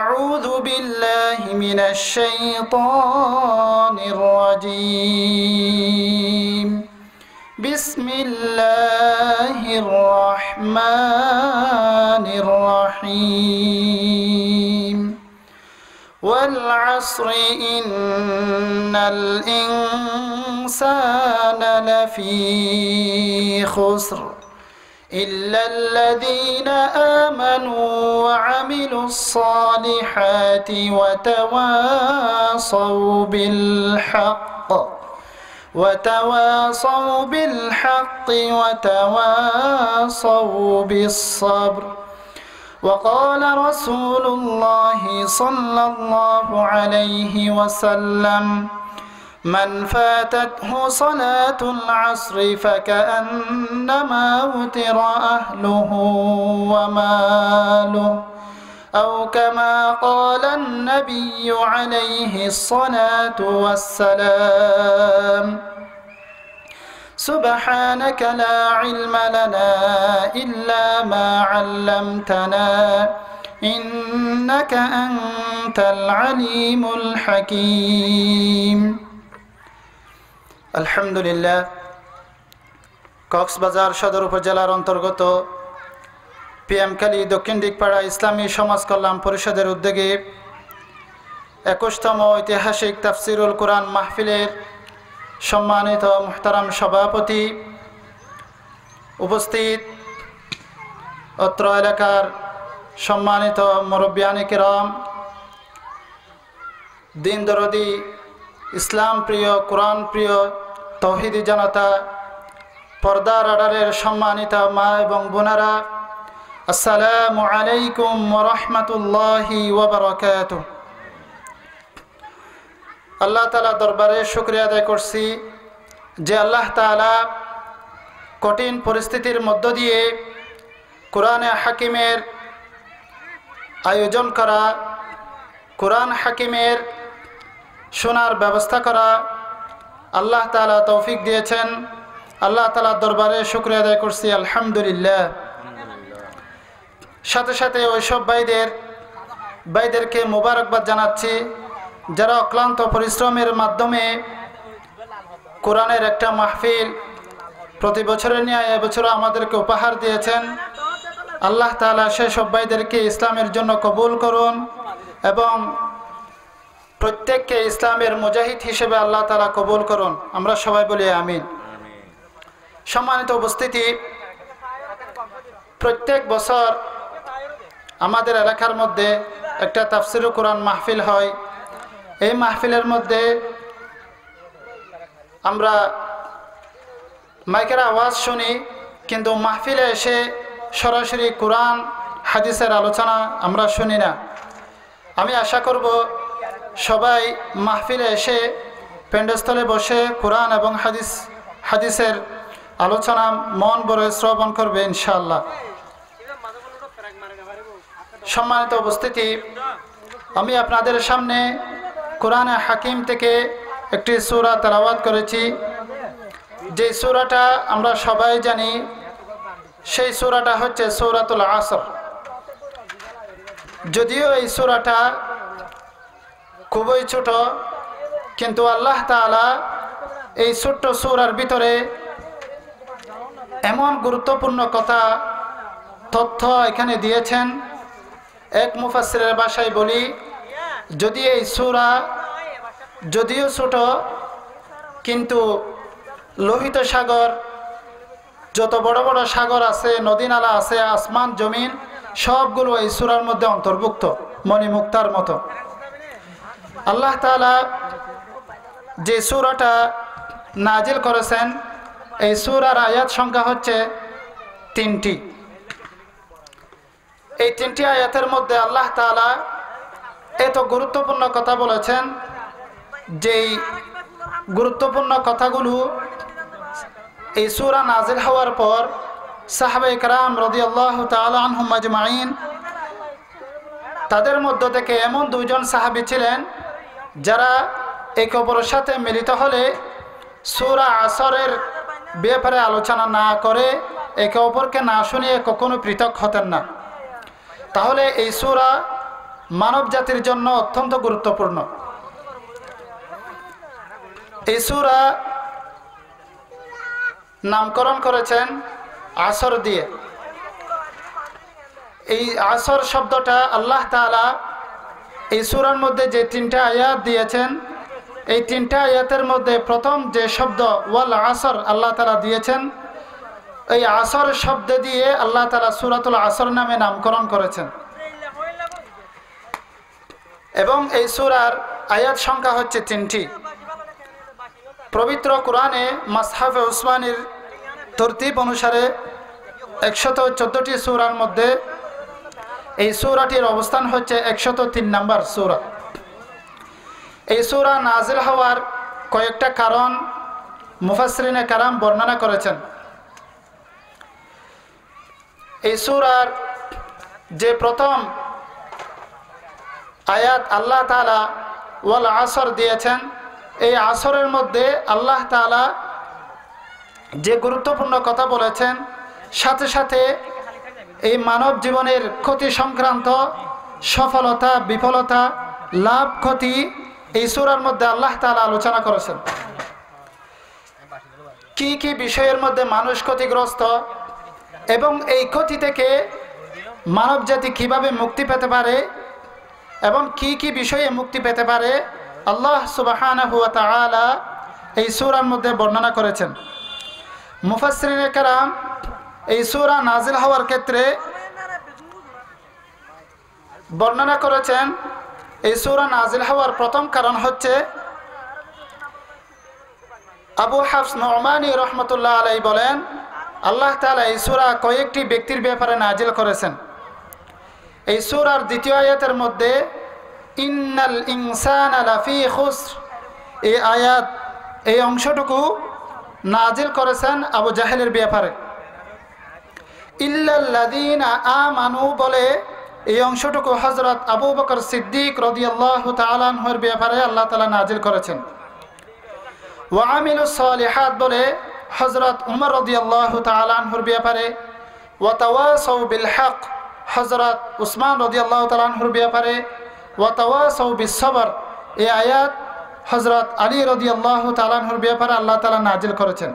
أعوذ بالله من الشيطان الرجيم بسم الله الرحمن الرحيم والعصر إن الإنسان لفي خسر إلا الذين آمنوا وعملوا الصالحات وتواصوا بالحق وتواصوا بالصبر وقال رسول الله صلى الله عليه وسلم من فاتته صلاة العصر فكأنما وتر أهله وماله أو كما قال النبي عليه الصلاة والسلام سبحانك لا علم لنا إلا ما علمتنا إنك أنت العليم الحكيم আলহামদুলিল্লাহ কক্সবাজার সদর উপজেলার অন্তর্গত পিএমখালী দক্ষিণ দিকপাড়া ইসলামী সমাজ কল্যাণ পরিষদের উদ্যোগে 21তম ঐতিহাসিক তাফসিরুল কোরআন মাহফিলের সম্মানিত মুহতারাম সভাপতি, উপস্থিত অত্র এলাকার সম্মানিত মুরব্বিয়ানে কিরাম, দিন দরদি ইসলাম প্রিয়, কোরআন প্রিয় তৌহিদি জনতা, পর্দার আড়ালের সম্মানিত মা এবং বোনেরা, আসসালামু আলাইকুম ওয়া রাহমাতুল্লাহি ওয়া বারাকাতুহু। আল্লাহ তাআলা দরবারে শুকরিয়া আদায় করছি যে আল্লাহ তাআলা কঠিন পরিস্থিতির মধ্য দিয়ে কোরআনে হাকিমের আয়োজন করা, কোরআন হাকিমের শোনার ব্যবস্থা করা আল্লাহ তাআলা তৌফিক দিয়েছেন। আল্লাহ তাআলার দরবারে শুকরিয়া আদায় করছি, আলহামদুলিল্লাহ। সাথে সাথে ওইসব ভাইদেরকে মোবারকবাদ জানাচ্ছি যারা অক্লান্ত পরিশ্রমের মাধ্যমে কোরআনের একটা মাহফিল প্রতি বছরের ন্যায় এবছর আমাদেরকে উপহার দিয়েছেন। আল্লাহ তাআলা সেসব ভাইদেরকে ইসলামের জন্য কবুল করুন এবং প্রত্যেককে ইসলামের মুজাহিদ হিসেবে আল্লাহ তাআলা কবুল করুন। আমরা সবাই বলি আমিন। সম্মানিত উপস্থিতি, প্রত্যেক বছর আমাদের এলাকার মধ্যে একটা তাফসিরুল কোরআন মাহফিল হয়। এই মাহফিলের মধ্যে আমরা মাইকের আওয়াজ শুনি, কিন্তু মাহফিলে এসে সরাসরি কোরআন হাদিসের আলোচনা আমরা শুনি না। আমি আশা করব সবাই মাহফিলে এসে পেন্ডস্থলে বসে কোরআন এবং হাদিসের আলোচনা মন ভরে শ্রবণ করবে ইনশাআল্লাহ। সম্মানিত উপস্থিতি, আমি আপনাদের সামনে কোরআনে হাকিম থেকে একটি সূরা তেলাওয়াত করেছি। যে সূরাটা আমরা সবাই জানি, সেই সূরাটা হচ্ছে সূরাতুল আসর। যদিও এই সূরাটা খুবই ছোট, কিন্তু আল্লাহ তাআলা এই ছোট্ট সূরার ভিতরে এমন গুরুত্বপূর্ণ তথ্য এখানে দিয়েছেন। এক মুফাসসিরের ভাষায় বলি, যদি এই সূরা যদিও ছোট, কিন্তু লোহিত সাগর, যত বড় বড় সাগর আছে, নদী নালা আছে, আসমান জমিন, সবগুলো এই সূরার মধ্যে অন্তর্ভুক্ত, মণিমুক্তার মতো। আল্লাহ তাআলা যে সূরাটা নাজিল করেছেন, এই সূরার আয়াত সংখ্যা হচ্ছে 3টি। এই 3টি আয়াতের মধ্যে আল্লাহ তাআলা এত গুরুত্বপূর্ণ কথা বলেছেন, যেই গুরুত্বপূর্ণ কথাগুলো এই সূরা নাজিল হওয়ার পর সাহাবায়ে কেরাম রাদিয়াল্লাহু তাআলা আনহুম আজমাইন, তাদের মধ্য থেকে এমন 2 জন সাহাবী ছিলেন যারা একে অপরের সাথে মিলিত হলে সূরা আসরের ব্যাপারে আলোচনা না করে, একে অপরকে না শুনিয়ে কখনো পৃথক হতেন না। তাহলে এই সূরা মানব জাতির জন্য অত্যন্ত গুরুত্বপূর্ণ। এই সূরা নামকরণ করেছেন আসর দিয়ে। এই আসর শব্দটা আল্লাহ তাআলা এই সূরার মধ্যে যে 3টা আয়াত দিয়েছেন, এই 3টা আয়াতের মধ্যে প্রথম যে শব্দ ওয়াল আসর আল্লাহ তাআলা দিয়েছেন, এই আসর শব্দ দিয়ে আল্লাহ তাআলা সূরাতুল আসর নামে নামকরণ করেছেন। এবং এই সূরার আয়াত সংখ্যা হচ্ছে 3টি। পবিত্র কোরআনে মাসহাফে উসমানির তরতিব অনুসারে 114টি সূরার মধ্যে এই সূরাটির অবস্থান হচ্ছে 103 নম্বর সূরা। এই সূরা নাজিল হওয়ার কয়েকটা কারণ মুফাসসিরিনে কারাম বর্ণনা করেছেন। এই সূরার যে প্রথম আয়াত আল্লাহ তাআলা ওয়াল আসর দিয়েছেন, এই আসরের মধ্যে আল্লাহ তাআলা যে গুরুত্বপূর্ণ কথা বলেছেন, সাথে সাথে এই মানব জীবনের ক্ষতি সংক্রান্ত সফলতা বিফলতা লাভ ক্ষতি এই সূরার মধ্যে আল্লাহ তাআলা আলোচনা করেছেন। কি কি বিষয়ের মধ্যে মানুষ ক্ষতিগ্রস্ত এবং এই ক্ষতি থেকে মানব জাতি কিভাবে মুক্তি পেতে পারে এবং কি কি বিষয়ে মুক্তি পেতে পারে, আল্লাহ সুবহানাহু ওয়া তাআলা এই সূরার মধ্যে বর্ণনা করেছেন। মুফাসসিরিনে কেরাম এই সূরা নাজিল হওয়ার ক্ষেত্রে বর্ণনা করেছেন, এই সূরা নাজিল হওয়ার প্রথম কারণ হচ্ছে আবু হাফস নু'মানী রাহমাতুল্লাহ আলাইহি বলেন, আল্লাহ তাআলা এই সূরা কয়েকটি ব্যক্তির ব্যাপারে নাজিল করেছেন। এই সূরার দ্বিতীয় আয়াতের মধ্যে ইন্নাল ইনসানা লাফি খুসর এই আয়াত এই অংশটুকু নাজিল করেছেন আবু জাহেলের ব্যাপারে। ইল্লাল্লাযীনা আমানু বলে এই অংশটুকু হযরত আবু বকর সিদ্দিক রাদিয়াল্লাহু তাআলা আনহুর ব্যাপারে আল্লাহ তাআলা নাজিল করেছেন। ওয়া আমিলুস সালিহাত বলে হযরত উমর রাদিয়াল্লাহু তাআলা আনহুর ব্যাপারে। ওয়া তাওয়াসাউ বিল হক হযরত উসমান রাদিয়াল্লাহু তাআলা আনহুর ব্যাপারে। ওয়া তাওয়াসাউ বিস সবর এই আয়াত হযরত আলী রাদিয়াল্লাহু তাআলা আনহুর ব্যাপারে আল্লাহ তাআলা নাজিল করেছেন।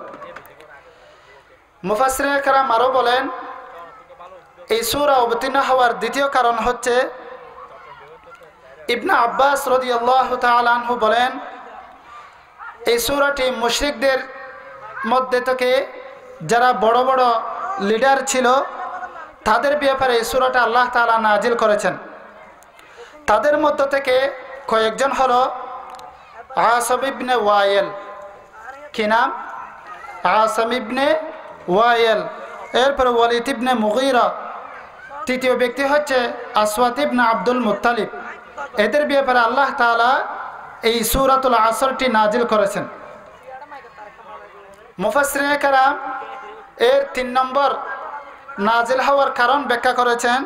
মুফাসসিরিনে কেরাম আরো বলেন, এই সূরা অবতীর্ণ হওয়ার দ্বিতীয় কারণ হচ্ছে ইবনে আব্বাস রাদিয়াল্লাহু তাআলা আনহু বলেন, এই সূরাটি মুশরিকদের মধ্যে থেকে যারা বড় বড় লিডার ছিল তাদের ব্যাপারে এই সূরাটা আল্লাহ তাআলা নাজিল করেছেন। তাদের মধ্য থেকে কয়েকজন হলো আসম ইবনে ওয়াইল। কি নাম? আসম ইবনে ওয়াইল। এরপরে ওয়ালিদ ইবনে মুগীরা। তৃতীয় ব্যক্তি হচ্ছে আসওয়াদ ইবনে আব্দুল মুত্তালিব। এদের ব্যাপারে আল্লাহ তাআলা এই সূরাতুল আসরটি নাজিল করেছেন। মুফাসসিরিনে কেরাম এর 3 নম্বর নাজিল হওয়ার কারণ ব্যাখ্যা করেছেন।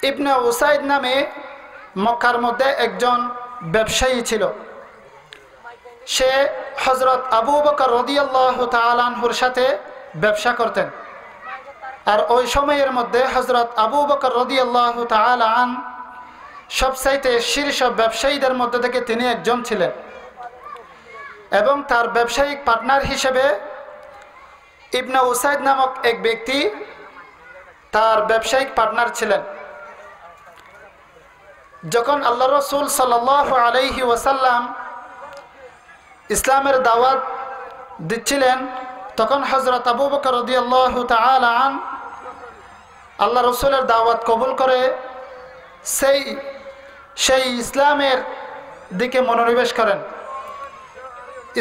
ইবনে উসাইদ নামে মক্কার মধ্যে একজন ব্যবসায়ী ছিল। সে হযরত আবু বকর রাদিয়াল্লাহু তাআলা আনহুর সাথে ব্যবসা করতেন। আর ওই সময়ের মধ্যে হযরত আবু বকর রাদিয়াল্লাহু তাআলা আন সবচাইতে শীর্ষ ব্যবসায়ীদের মধ্যে থেকে তিনি একজন ছিলেন এবং তার ব্যবসায়িক পার্টনার হিসেবে ইবনে উসাইদ নামক এক ব্যক্তি তার ব্যবসায়িক পার্টনার ছিলেন। যখন আল্লাহ রাসূল সাল্লাল্লাহু আলাইহি ওয়াসাল্লাম ইসলামের দাওয়াত দিচ্ছিলেন, তখন হযরত আবু বকর রাদিয়াল্লাহু তাআলা আন আল্লাহ রাসূলের দাওয়াত কবুল করে সেই ইসলামের দিকে মনোনিবেশ করেন,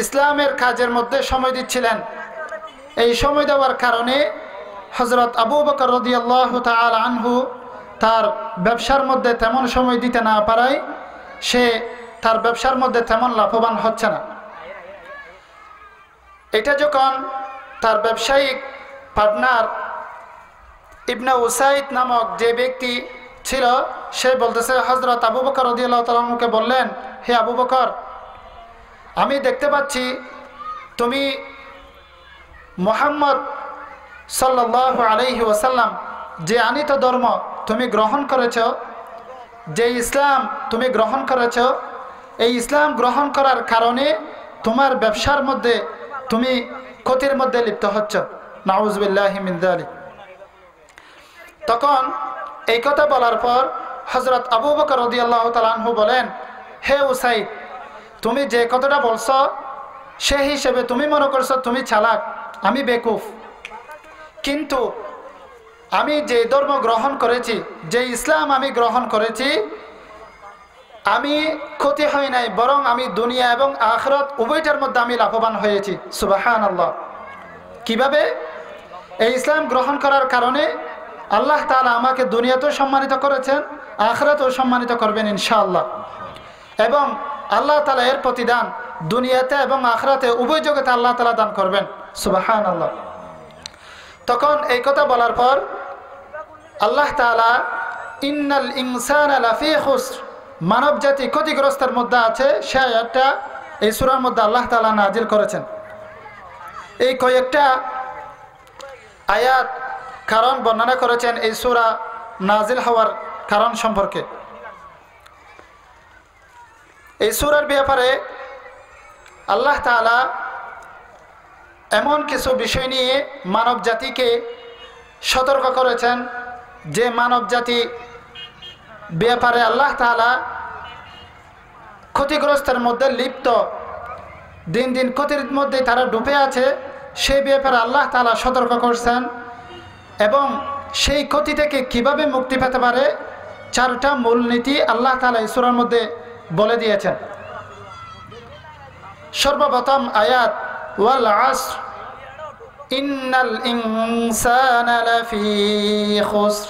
ইসলামের কাজের মধ্যে সময় দিচ্ছিলেন। এই সময় দেওয়ার কারণে হযরত আবু বকর রাদিয়াল্লাহু তাআলা আনহু তার ব্যবসার মধ্যে তেমন সময় দিতে না পারায় সে তার ব্যবসার মধ্যে তেমন লাভবান হচ্ছে না। এটা যখন তার ব্যবসায়িক পার্টনার ইবনে উসাইদ নামক যে ব্যক্তি ছিল সে বলতেছে, হযরত আবু বকর রাদিয়াল্লাহু তাআলা আনহুকে বললেন, হে আবু বকর, আমি দেখতে পাচ্ছি তুমি মুহাম্মদ সাল্লাল্লাহু আলাইহি ওয়াসাল্লাম যে আনিত ধর্ম তুমি গ্রহণ করেছ, যে ইসলাম তুমি গ্রহণ করেছ, এই ইসলাম গ্রহণ করার কারণে তোমার ব্যবসার মধ্যে তুমি ক্ষতির মধ্যে লিপ্ত হচ্ছ। নাউজুবিল্লাহি মিন যালিক। তখন এই কথা বলার পর হযরত আবু বকর রাদিয়াল্লাহু তাআলা আনহু বলেন, হে উসাইদ, তুমি যে কথাটা বলছো সেই হিসেবে তুমি মনে করছো তুমি চালাক, আমি বেকুফ, কিন্তু আমি যে ধর্ম গ্রহণ করেছি, যে ইসলাম আমি গ্রহণ করেছি, আমি ক্ষতি হয় নাই, বরং আমি দুনিয়া এবং আখিরাত উভয়টার মধ্যে আমি লাভবান হয়েছি। সুবহানাল্লাহ। কিভাবে? এই ইসলাম গ্রহণ করার কারণে আল্লাহ তাআলা আমাকে দুনিয়াতেও সম্মানিত করেছেন, আখিরাতেও সম্মানিত করবেন ইনশাআল্লাহ। এবং আল্লাহ তাআলা এর প্রতিদান দুনিয়াতে এবং আখিরাতে উভয় জগতে আল্লাহ তাআলা দান করবেন। সুবহানাল্লাহ। তখন এই কথা বলার পর আল্লাহ তাআলা ইন্নাল ইনসানা লাফি খুসর, মানব জাতি ক্ষতিগ্রস্তের মধ্যে আছে, সে আয়াতটা এই সূরার মধ্যে আল্লাহ তাআলা নাজিল করেছেন। এই কয়েকটা আয়াত কারণ বর্ণনা করেছেন এই সূরা নাজিল হওয়ার কারণ সম্পর্কে। এই সূরার ব্যাপারে আল্লাহ তাআলা এমন কিছু বিষয় নিয়ে মানব জাতিকে সতর্ক করেছেন যে মানব জাতি ব্যাপারে আল্লাহ তাআলা ক্ষতিগ্রস্তের মধ্যে লিপ্ত, দিন দিন ক্ষতির মধ্যে তারা ডুবে আছে, সেই ব্যাপারে আল্লাহ তাআলা সতর্ক করছেন এবং সেই ক্ষতি থেকে কিভাবে মুক্তি পেতে পারে চারটা মূলনীতি আল্লাহ তাআলা এই সূরার মধ্যে বলে দিয়েছেন। সর্বপ্রথম আয়াত, ওয়াল আসর ইন্নাল ইনসানা লাফি খুসর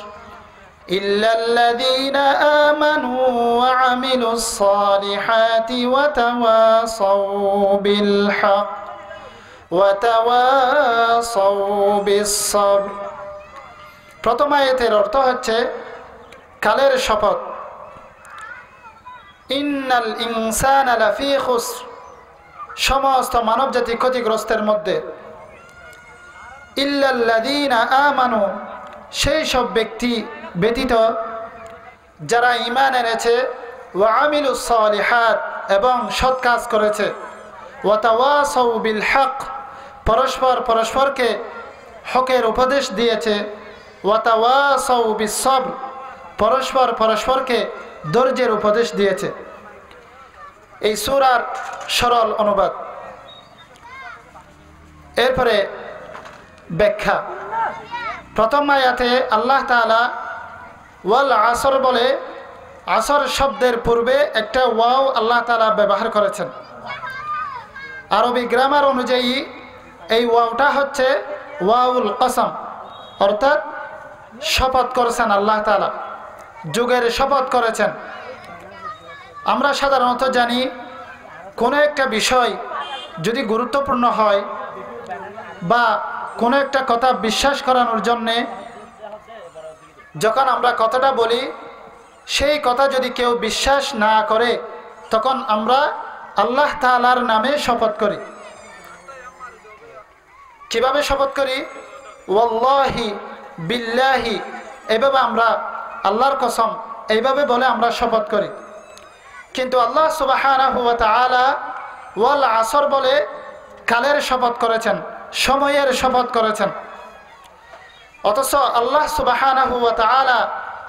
ইল্লাল্লাযীনা আমানু ওয়া আমিলুস সালিহাতি ওয়া তাওয়াসাউ বিল হক ওয়া তাওয়াসাউ বিস সাবর। প্রথম আয়াতের অর্থ হচ্ছে কালের শপথ, ইন্নাল ইনসানা লাফি খুসর, সমস্ত মানব জাতি ক্ষতিগ্রস্তের মধ্যে, ইল্লাল্লাযীনা আমানু, সেই সব ব্যক্তি ব্যতীত যারা ঈমান এনেছে, ওয়া আমিলুস সালিহাত, এবং সৎ কাজ করেছে, ওয়া তাওয়াসাউ বিল হক, পরস্পর পরস্পরকে হকের উপদেশ দিয়েছে, ওয়া তাওয়াসাউ বিস সবর, পরস্পর পরস্পরকে ধৈর্যের উপদেশ দিয়েছে। এই সূরার সরল অনুবাদ। এরপরে ব্যাখ্যা। প্রথম আয়াতে আল্লাহ তাআলা ওয়াল আসর বলে, আসর শব্দের পূর্বে একটা ওয়াও আল্লাহ তাআলা ব্যবহার করেছেন। আরবি গ্রামার অনুযায়ী এই ওয়াওটা হচ্ছে ওয়াউল কসম, অর্থাৎ শপথ করেছেন আল্লাহ তাআলা, যুগের শপথ করেছেন। আমরা সাধারণত জানি কোনো একটা বিষয় যদি গুরুত্বপূর্ণ হয় বা কোনো একটা কথা বিশ্বাস করানোর জন্যে যখন আমরা কথাটা বলি, সেই কথা যদি কেউ বিশ্বাস না করে তখন আমরা আল্লাহ তাআলার নামে শপথ করি। কিভাবে শপথ করি? ওয়াল্লাহি, বিল্লাহি, এভাবে আমরা আল্লাহর কসম এইভাবে বলে আমরা শপথ করি। কিন্তু আল্লাহ সুবহানাহু ওয়া তাআলা ওয়াল আসর বলে কালের শপথ করেছেন, সময়ের শপথ করেছেন। অথচ আল্লাহ সুবহানাহু ওয়া তাআলা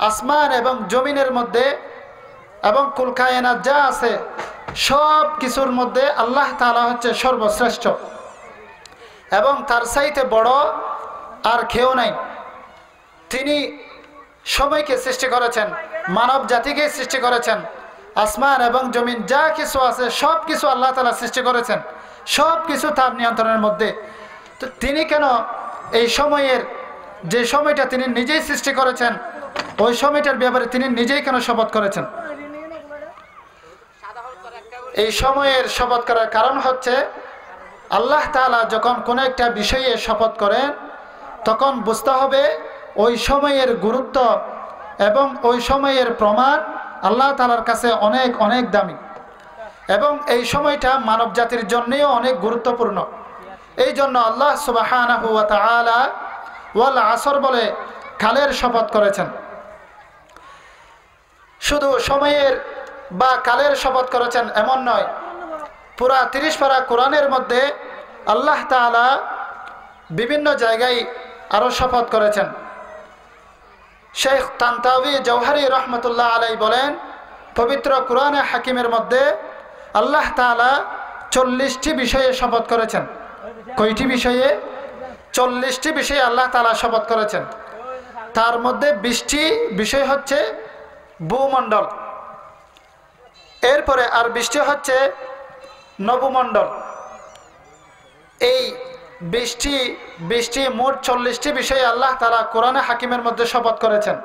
আসমান এবং জমিনের মধ্যে এবং কুল কায়নাত যা আছে সব কিছুর মধ্যে আল্লাহ তাআলা হচ্ছে সর্বশ্রেষ্ঠ এবং তার চাইতে বড় আর কেউ নাই। তিনি সময়কে সৃষ্টি করেছেন, মানব জাতিকে সৃষ্টি করেছেন, আসমান এবং জমিন যা কিছু আছে সব কিছু আল্লাহ তাআলা সৃষ্টি করেছেন, সব কিছু তার নিয়ন্ত্রণের মধ্যে। তো তিনি কেন এই সময়ের, যে সময়টা তিনি নিজেই সৃষ্টি করেছেন, ওই সময়টার ব্যাপারে তিনি নিজেই কেন শপথ করেছেন? এই সময়ের শপথ করার কারণ হচ্ছে আল্লাহ তাআলা যখন কোনো একটা বিষয়ে শপথ করেন তখন বুঝতে হবে ওই সময়ের গুরুত্ব এবং ওই সময়ের প্রমাণ আল্লাহ তাআলার কাছে অনেক অনেক দামি, এবং এই সময়টা মানব জাতির জন্যও অনেক গুরুত্বপূর্ণ। এই জন্য আল্লাহ সুবহানাহু ওয়া তাআলা ওয়াল আসর বলে কালের শপথ করেছেন। শুধু সময়ের বা কালের শপথ করেছেন এমন নয়, পুরা 30 পারা কোরআনের মধ্যে আল্লাহ তাআলা বিভিন্ন জায়গায় আরও শপথ করেছেন। শেখ তানতাউই জওহারি রহমতুল্লাহ আলাই বলেন, পবিত্র কোরআনে হাকিমের মধ্যে আল্লাহ তাআলা 40টি বিষয়ে শপথ করেছেন। কয়টি বিষয়ে? 40টি বিষয়ে আল্লাহ তাআলা শপথ করেছেন। তার মধ্যে 20টি বিষয় হচ্ছে ভূমণ্ডল, এরপরে আর 20টি হচ্ছে নবমণ্ডল। এই 20টি মোট 40টি বিষয়ে আল্লাহ তাআলা কোরআনে হাকিমের মধ্যে শপথ করেছেন।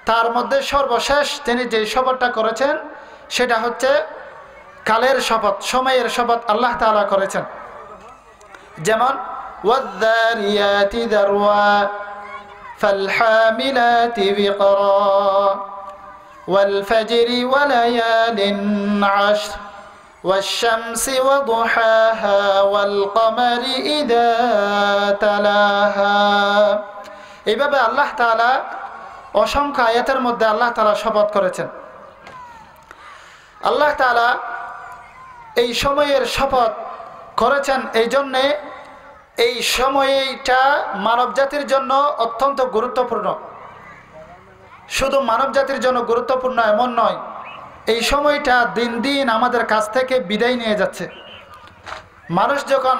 তার মধ্যে সর্বশেষ তিনি যে শপথটা করেছেন সেটা হচ্ছে কালের শপথ, সময়ের শপথ আল্লাহ তাআলা করেছেন। যেমন ওয়াদ-দারিয়াতি দারওয়া ফাল-হামিলাতি বিকরা ওয়াল ফাজরি ওয়া লায়ালিন আশর والشمس وضحاها والقمر إذا تلاها। এইভাবে আল্লাহ তাআলা অসংখ্য আয়াতের মধ্যে আল্লাহ তাআলা শপথ করেছেন। আল্লাহ তাআলা এই সময়ের শপথ করেছেন এই জন্যে এই সময়টা মানব জাতির জন্য অত্যন্ত গুরুত্বপূর্ণ। শুধু মানব জাতির জন্য গুরুত্বপূর্ণ এমন নয়, এই সময়টা দিন দিন আমাদের কাছ থেকে বিদায় নিয়ে যাচ্ছে। মানুষ যখন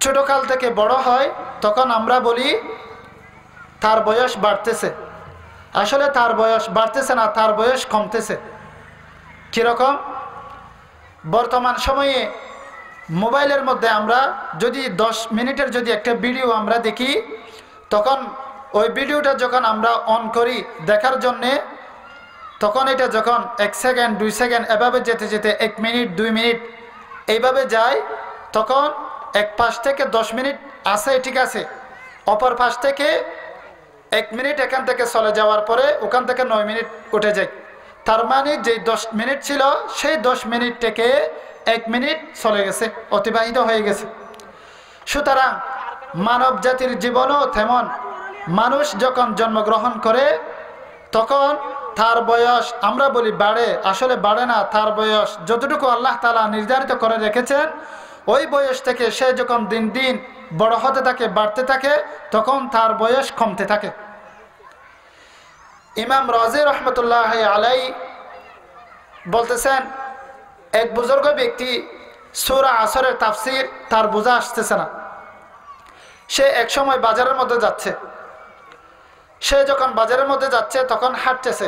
ছোটকাল থেকে বড় হয় তখন আমরা বলি তার বয়স বাড়তেছে। আসলে তার বয়স বাড়তেছে না, তার বয়স কমতেছে। কীরকম? বর্তমান সময়ে মোবাইলের মধ্যে আমরা যদি 10 মিনিটের যদি একটা ভিডিও আমরা দেখি, তখন ওই ভিডিওটা যখন আমরা অন করি দেখার জন্যে, তখন এটা যখন 1 সেকেন্ড 2 সেকেন্ড এভাবে যেতে যেতে 1 মিনিট 2 মিনিট এইভাবে যায়, তখন এক পাশ থেকে 10 মিনিট আসে, ঠিক আছে, অপর পাশ থেকে 1 মিনিট এখান থেকে চলে যাওয়ার পরে ওখান থেকে 9 মিনিট উঠে যায়। তার মানে যে 10 মিনিট ছিল সেই 10 মিনিট থেকে 1 মিনিট চলে গেছে, অতিবাহিত হয়ে গেছে। সুতরাং মানব জাতির জীবনও তেমন। মানুষ যখন জন্মগ্রহণ করে তখন তার বয়স আমরা বলি বাড়ে, আসলে বাড়ে না। তার বয়স যতটুকু আল্লাহ তাআলা নির্ধারিত করে রেখেছেন ওই বয়স থেকে সে যখন দিন দিন বড় হতে থাকে, বাড়তে থাকে, তখন তার বয়স কমতে থাকে। ইমাম রাজি রহমতুল্লাহ আলাই বলতেছেন, এক বুজুর্গ ব্যক্তি সূরা আসরের তাফসীর তার বোঝা আসতেছে না। সে এক সময় বাজারের মধ্যে যাচ্ছে। সে যখন বাজারের মধ্যে যাচ্ছে তখন হাঁটতেছে,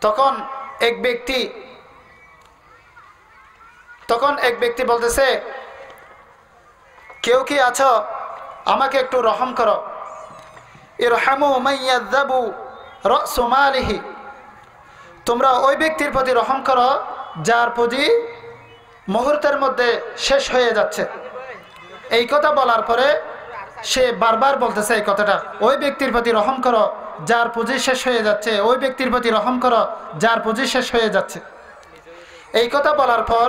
তখন এক ব্যক্তি বলতেছে, কেউ কি আছো, আমাকে একটু রহম করো। ইরহামু মাইয়াযাবু রাসু মালিহি, তোমরা ওই ব্যক্তির প্রতি রহম করো যার পুঁজি মুহূর্তের মধ্যে শেষ হয়ে যাচ্ছে। এই কথা বলার পরে সে বারবার বলতেছে এই কথাটা, ওই ব্যক্তির প্রতি রহম করো যার পুঁজি শেষ হয়ে যাচ্ছে, ওই ব্যক্তির প্রতি রহম করো যার পুঁজি শেষ হয়ে যাচ্ছে। এই কথা বলার পর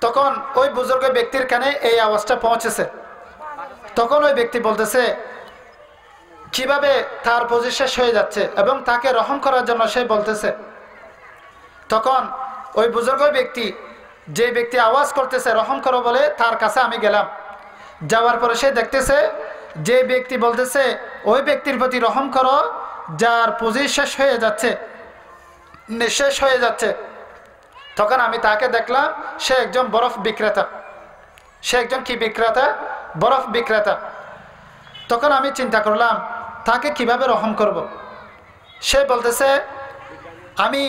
তখন ওই বুজুর্গ ব্যক্তির কানে এই আওয়াজটা পৌঁছেছে। তখন ওই ব্যক্তি বলতেছে কিভাবে তার পুঁজি শেষ হয়ে যাচ্ছে এবং তাকে রহম করার জন্য সে বলতেছে। তখন ওই বুজুর্গ ব্যক্তি, যে ব্যক্তি আওয়াজ করতেছে রহম করো বলে, তার কাছে আমি গেলাম। যাওয়ার পরে সে দেখতেছে যে ব্যক্তি বলতেছে ওই ব্যক্তির প্রতি রহম করো যার পুঁজি শেষ হয়ে যাচ্ছে, নিঃশেষ হয়ে যাচ্ছে। তখন আমি তাকে দেখলাম সে একজন বরফ বিক্রেতা। সে একজন কি বিক্রেতা? বরফ বিক্রেতা। তখন আমি চিন্তা করলাম তাকে কিভাবে রহম করব। সে বলতেছে, আমি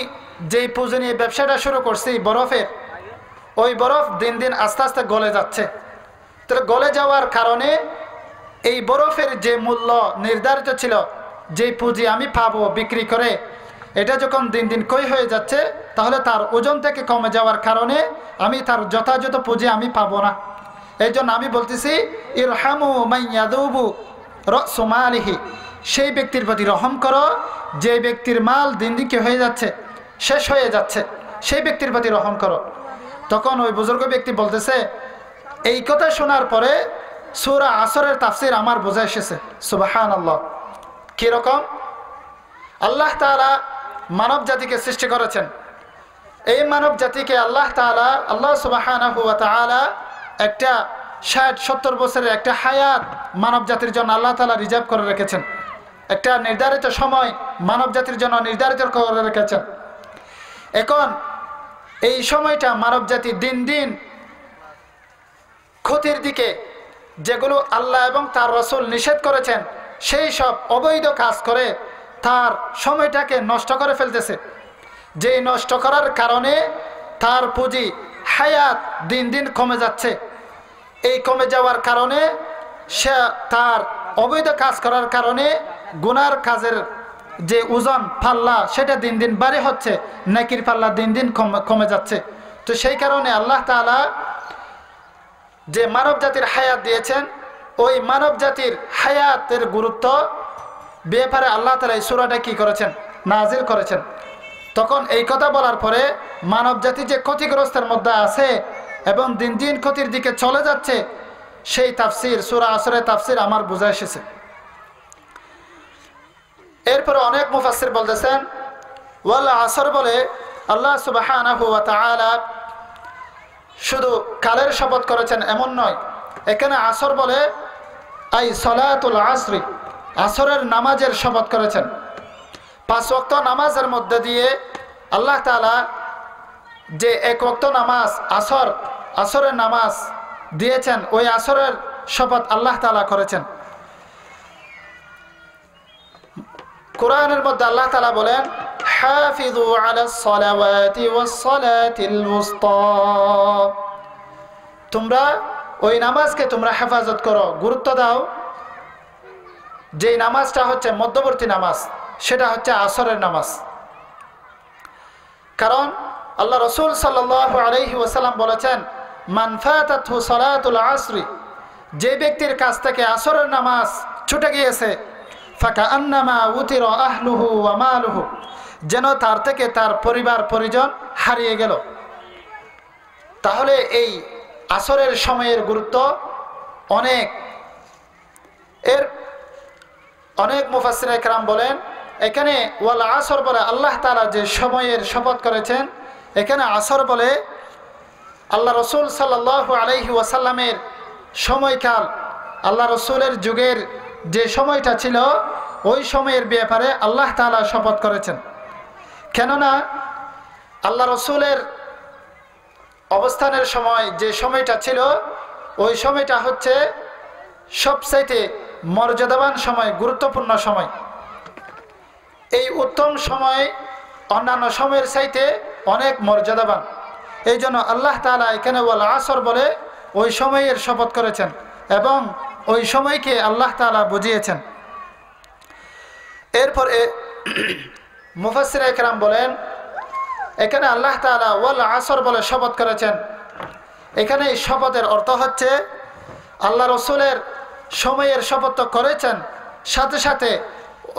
যেই পুঁজি নিয়ে ব্যবসাটা শুরু করছি বরফের, ওই বরফ দিন দিন আস্তে আস্তে গলে যাচ্ছে। তো গলে যাওয়ার কারণে এই বরফের যে মূল্য নির্ধারিত ছিল, যেই পুঁজি আমি পাবো বিক্রি করে, এটা যখন দিন দিন ক্ষয় হয়ে যাচ্ছে, তাহলে তার ওজন থেকে কমে যাওয়ার কারণে আমি তার যথাযথ পুঁজি আমি পাবো না। এই জন্য আমি বলতেছি ইরহামু মাইয়াযুবু রাসু মালিহি, সেই ব্যক্তির প্রতি রহম করো যে ব্যক্তির মাল দিন দিন কি হয়ে যাচ্ছে, শেষ হয়ে যাচ্ছে, সেই ব্যক্তির প্রতি রহম করো। তখন ওই বুজুর্গ ব্যক্তি বলতেছে, এই কথা শোনার পরে সূরা আসরের তাফসীর আমার বোঝা এসেছে। সুবহানাল্লাহ। কীরকম? আল্লাহ তাআলা মানব জাতিকে সৃষ্টি করেছেন। এই মানব জাতিকে আল্লাহ তাআলা আল্লাহ সুবহানাহু ওয়া তাআলা একটা 60-70 বছরের একটা হায়াত মানব জাতির জন্য আল্লাহ তাআলা রিজার্ভ করে রেখেছেন। একটা নির্ধারিত সময় মানব জাতির জন্য নির্ধারিত করে রেখেছেন। এখন এই সময়টা মানব জাতি দিন দিন ক্ষতির দিকে, যেগুলো আল্লাহ এবং তার রাসূল নিষেধ করেছেন সেই সব অবৈধ কাজ করে তার সময়টাকে নষ্ট করে ফেলতেছে। যেই নষ্ট করার কারণে তার পুঁজি হায়াত দিন দিন কমে যাচ্ছে। এই কমে যাওয়ার কারণে সে তার অবৈধ কাজ করার কারণে গুনার কাজের যে ওজন পাল্লা সেটা দিন দিন বাড়ে হচ্ছে, নেকির পাল্লা দিন দিন কমে যাচ্ছে। তো সেই কারণে আল্লাহ তাআলা যে মানব জাতির হায়াত দিয়েছেন, ওই মানব জাতির হায়াতের গুরুত্ব ব্যাপারে আল্লাহ তাআলা এই সূরাটা কি করেছেন, নাজিল করেছেন। তখন এই কথা বলার পরে মানব জাতি যে ক্ষতিগ্রস্তের মধ্যে আছে এবং দিন দিন ক্ষতির দিকে চলে যাচ্ছে, সেই তাফসির সূরা আসরের তাফসির আমার বোঝা এসেছে। এরপরে অনেক মুফাসসির বলতেছেন ওয়াল আসর বলে আল্লাহ সুবহানাহু ওয়া তাআলা শুধু কালের শপথ করেছেন এমন নয়, এখানে আসর বলে আই সলাতুল আসরি, আসরের নামাজের শপথ করেছেন। 5 ওয়াক্ত নামাজের মধ্যে দিয়ে আল্লাহ তাআলা যে 1 ওয়াক্ত নামাজ আসরের নামাজ দিয়েছেন, ওই আসরের শপথ আল্লাহ তাআলা করেছেন। কোরআনের মধ্যে আল্লাহ তাআলা বলেন হাফিযু আলাস সালাওয়াতি ওয়াস সালাতিল উসতা, তোমরা ওই নামাজকে তোমরা হেফাজত করো, গুরুত্ব দাও। যেই নামাজটা হচ্ছে মধ্যবর্তী নামাজ, সেটা হচ্ছে আসরের নামাজ। কারণ আল্লাহ রাসূল সাল্লাল্লাহু আলাইহি ওয়াসাল্লাম বলেছেন মান ফাতাতহু সালাতুল আসরি, যে ব্যক্তির কাছ থেকে আসরের নামাজ ছুটে গিয়েছে ফাকান্নামা উতিরা আহলুহু ওয়া মালুহু, যেন তার থেকে তার পরিবার পরিজন হারিয়ে গেল। তাহলে এই আসরের সময়ের গুরুত্ব অনেক। অনেক মুফাসসিরে কেরাম বলেন এখানে ওয়াল আসর বলে আল্লাহ তাআলা যে সময়ের শপথ করেছেন, এখানে আসর বলে আল্লাহ রাসূল সাল্লাল্লাহু আলাইহি ওয়াসাল্লামের সময়কাল, আল্লাহ রাসূলের যুগের যে সময়টা ছিল ওই সময়ের ব্যাপারে আল্লাহ তাআলা শপথ করেছেন। কেননা আল্লাহ রাসূলের অবস্থানের সময় যে সময়টা ছিল ওই সময়টা হচ্ছে সবচাইতে মর্যাদাবান সময়, গুরুত্বপূর্ণ সময়। এই উত্তম সময় অন্যান্য সময়ের চাইতে অনেক মর্যাদাবান। এই জন্য আল্লাহ তাআলা এখানে ওয়াল আসর বলে ওই সময়ের শপথ করেছেন এবং ওই সময়কে আল্লাহ তাআলা বুঝিয়েছেন। এরপরে মুফাসসিরে কেরাম বলেন এখানে আল্লাহ তাআলা ওয়াল আসর বলে শপথ করেছেন, এখানে এই শপথের অর্থ হচ্ছে আল্লাহ রাসূলের সময়ের শপথ তো করেছেন, সাথে সাথে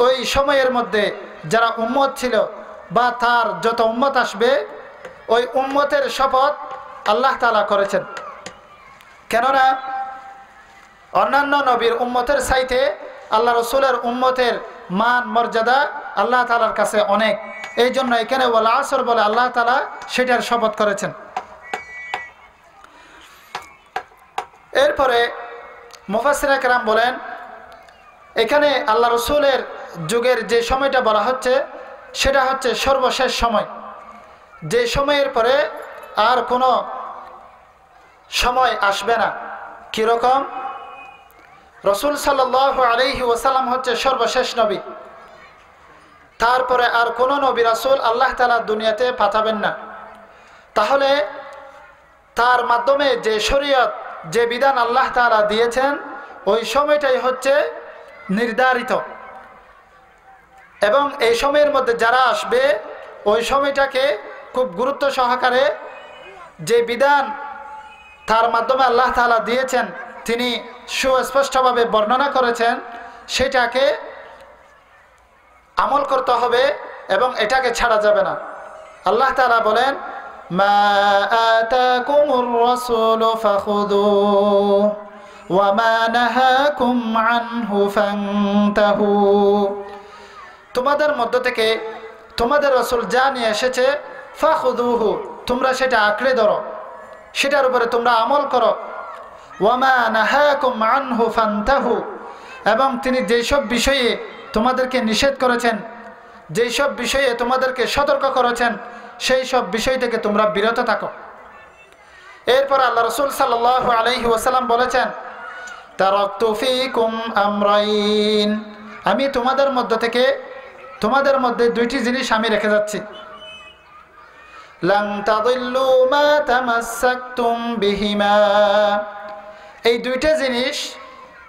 ওই সময়ের মধ্যে যারা উম্মত ছিল বা তার যত উম্মত আসবে ওই উম্মতের শপথ আল্লাহ তাআলা করেছেন। কেননা অন্যান্য নবীর উম্মতের চাইতে আল্লাহ রাসূলের উম্মতের মান মর্যাদা আল্লাহ তাআলার কাছে অনেক। এই জন্য এখানে ওয়াল আসর বলে আল্লাহ তাআলা সেটার শপথ করেছেন। এরপরে মুফাসসিরে কেরাম বলেন এখানে আল্লাহ রাসূলের যুগের যে সময়টা বলা হচ্ছে সেটা হচ্ছে সর্বশেষ সময়, যে সময়ের পরে আর কোনো সময় আসবে না। কীরকম? রাসূল সাল্লাল্লাহু আলাইহি ওয়াসাল্লাম হচ্ছে সর্বশেষ নবী, তারপরে আর কোনো নবী রাসূল আল্লাহ তাআলা দুনিয়াতে পাঠাবেন না। তাহলে তার মাধ্যমে যে শরীয়ত, যে বিধান আল্লাহ তাআলা দিয়েছেন ওই সময়টাই হচ্ছে নির্ধারিত এবং এই সময়ের মধ্যে যারা আসবে ওই সময়টাকে খুব গুরুত্ব সহকারে যে বিধান তার মাধ্যমে আল্লাহ তাআলা দিয়েছেন তিনি সুস্পষ্টভাবে বর্ণনা করেছেন, সেটাকে আমল করতে হবে এবং এটাকে ছাড়া যাবে না। আল্লাহ তাআলা বলেন মা আতাকুমুর রাসূলু ফাখুযুহু ওয়া মা নাহাকুম আনহু ফান্তাহু, তোমাদের মধ্য থেকে তোমাদের রাসূল যা নিয়ে এসেছে ফাখুযুহু, তোমরা সেটা আঁকড়ে ধরো, সেটার উপরে তোমরা আমল করো। ওয়ামা নাহাকুম আনহু ফান্তাহু, এবং তিনি যেসব বিষয়ে তোমাদেরকে নিষেধ করেছেন, যেই সব বিষয়ে তোমাদেরকে সতর্ক করেছেন, সেই সব বিষয় থেকে তোমরা বিরত থাকো। এরপর আল্লাহ রাসূল সাল্লাল্লাহু আলাইহি ওয়াসাল্লাম বলেছেন, তারাকতু ফীকুম আমরাইন, আমি তোমাদের মধ্যে দুইটি জিনিস আমি রেখে যাচ্ছি। লান তাদিল্লু মা তামাসসাকতুম বিহিমা, এই দুইটা জিনিস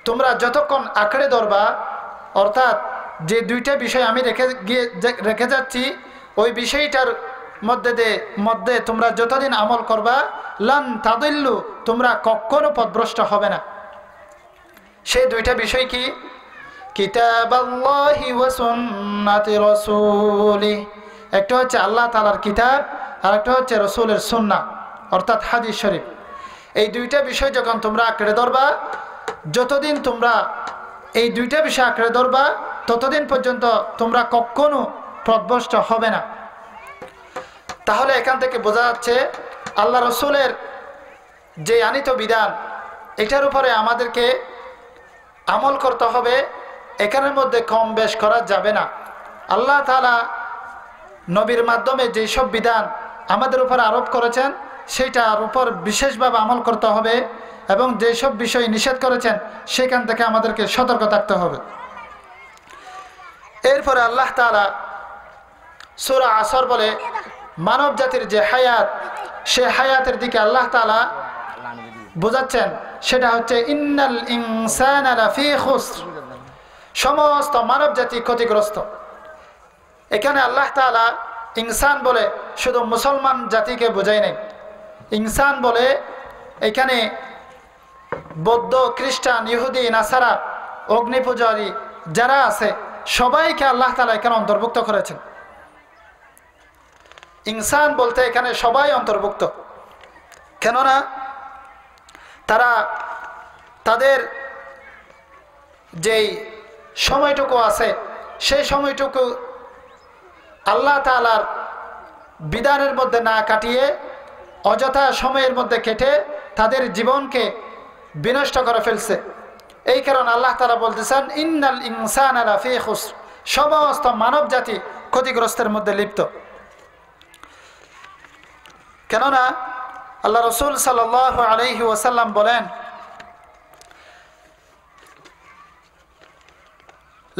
তোমরা যতক্ষণ আঁকড়ে ধরবা, অর্থাৎ যে দুইটা বিষয় আমি রেখে যাচ্ছি ওই বিষয়টার মধ্যে তোমরা যতদিন আমল করবা, লান তাদিল্লু, তোমরা কখনো পথভ্রষ্ট হবে না। সেই দুইটা বিষয় কি? কিতাবাল্লাহি ওয়া সুন্নাতি রাসূলিহি, একটা হচ্ছে আল্লাহ তাআলার কিতাব আর একটা হচ্ছে রাসূলের সুন্নাহ অর্থাৎ হাদিস শরীফ। এই দুইটা বিষয় যখন তোমরা আঁকড়ে ধরবা, যতদিন তোমরা এই দুইটা বিষয় আঁকড়ে ধরবা ততদিন পর্যন্ত তোমরা কখনো পথভ্রষ্ট হবে না। তাহলে এখান থেকে বোঝা যাচ্ছে আল্লাহ রাসূলের যে আনিত বিধান, এটার উপরে আমাদেরকে আমল করতে হবে, এখানের মধ্যে কম বেশ করা যাবে না। আল্লাহ তাআলা নবীর মাধ্যমে যেই সব বিধান আমাদের উপর আরোপ করেছেন সেটার উপর বিশেষভাবে আমল করতে হবে, এবং যেসব বিষয় নিষেধ করেছেন সেখান থেকে আমাদেরকে সতর্ক থাকতে হবে। এরপরে আল্লাহ তাআলা সূরা আসর বলে মানব জাতির যে হায়াত, সে হায়াতের দিকে আল্লাহ তাআলা বোঝাচ্ছেন, সেটা হচ্ছে ইন্নাল ইনসানা লাফি খুসর, সমস্ত মানব জাতি ক্ষতিগ্রস্ত। এখানে আল্লাহ তাআলা ইনসান বলে শুধু মুসলমান জাতিকে বোঝায় নাই, ইনসান বলে এখানে বৌদ্ধ, খ্রিস্টান, ইহুদি, নাসারা, অগ্নি পূজারী যারা আছে সবাইকে আল্লাহ তাআলা এখানে অন্তর্ভুক্ত করেছেন। ইনসান বলতে এখানে সবাই অন্তর্ভুক্ত, কেননা তারা তাদের যেই সময়টুকু আছে সেই সময়টুকু আল্লাহ তাআলার বিধানের মধ্যে না কাটিয়ে অযথা সময়ের মধ্যে কেটে তাদের জীবনকে বিনষ্ট করে ফেলছে। এই কারণে আল্লাহ তাআলা বলতেছেন ইন্নাল ইনসানা লাফি খুসর, সমস্ত মানব জাতি ক্ষতিগ্রস্তের মধ্যে লিপ্ত। কেননা আল্লাহ রাসূল সাল্লাল্লাহু আলাইহি ওয়াসাল্লাম বলেন,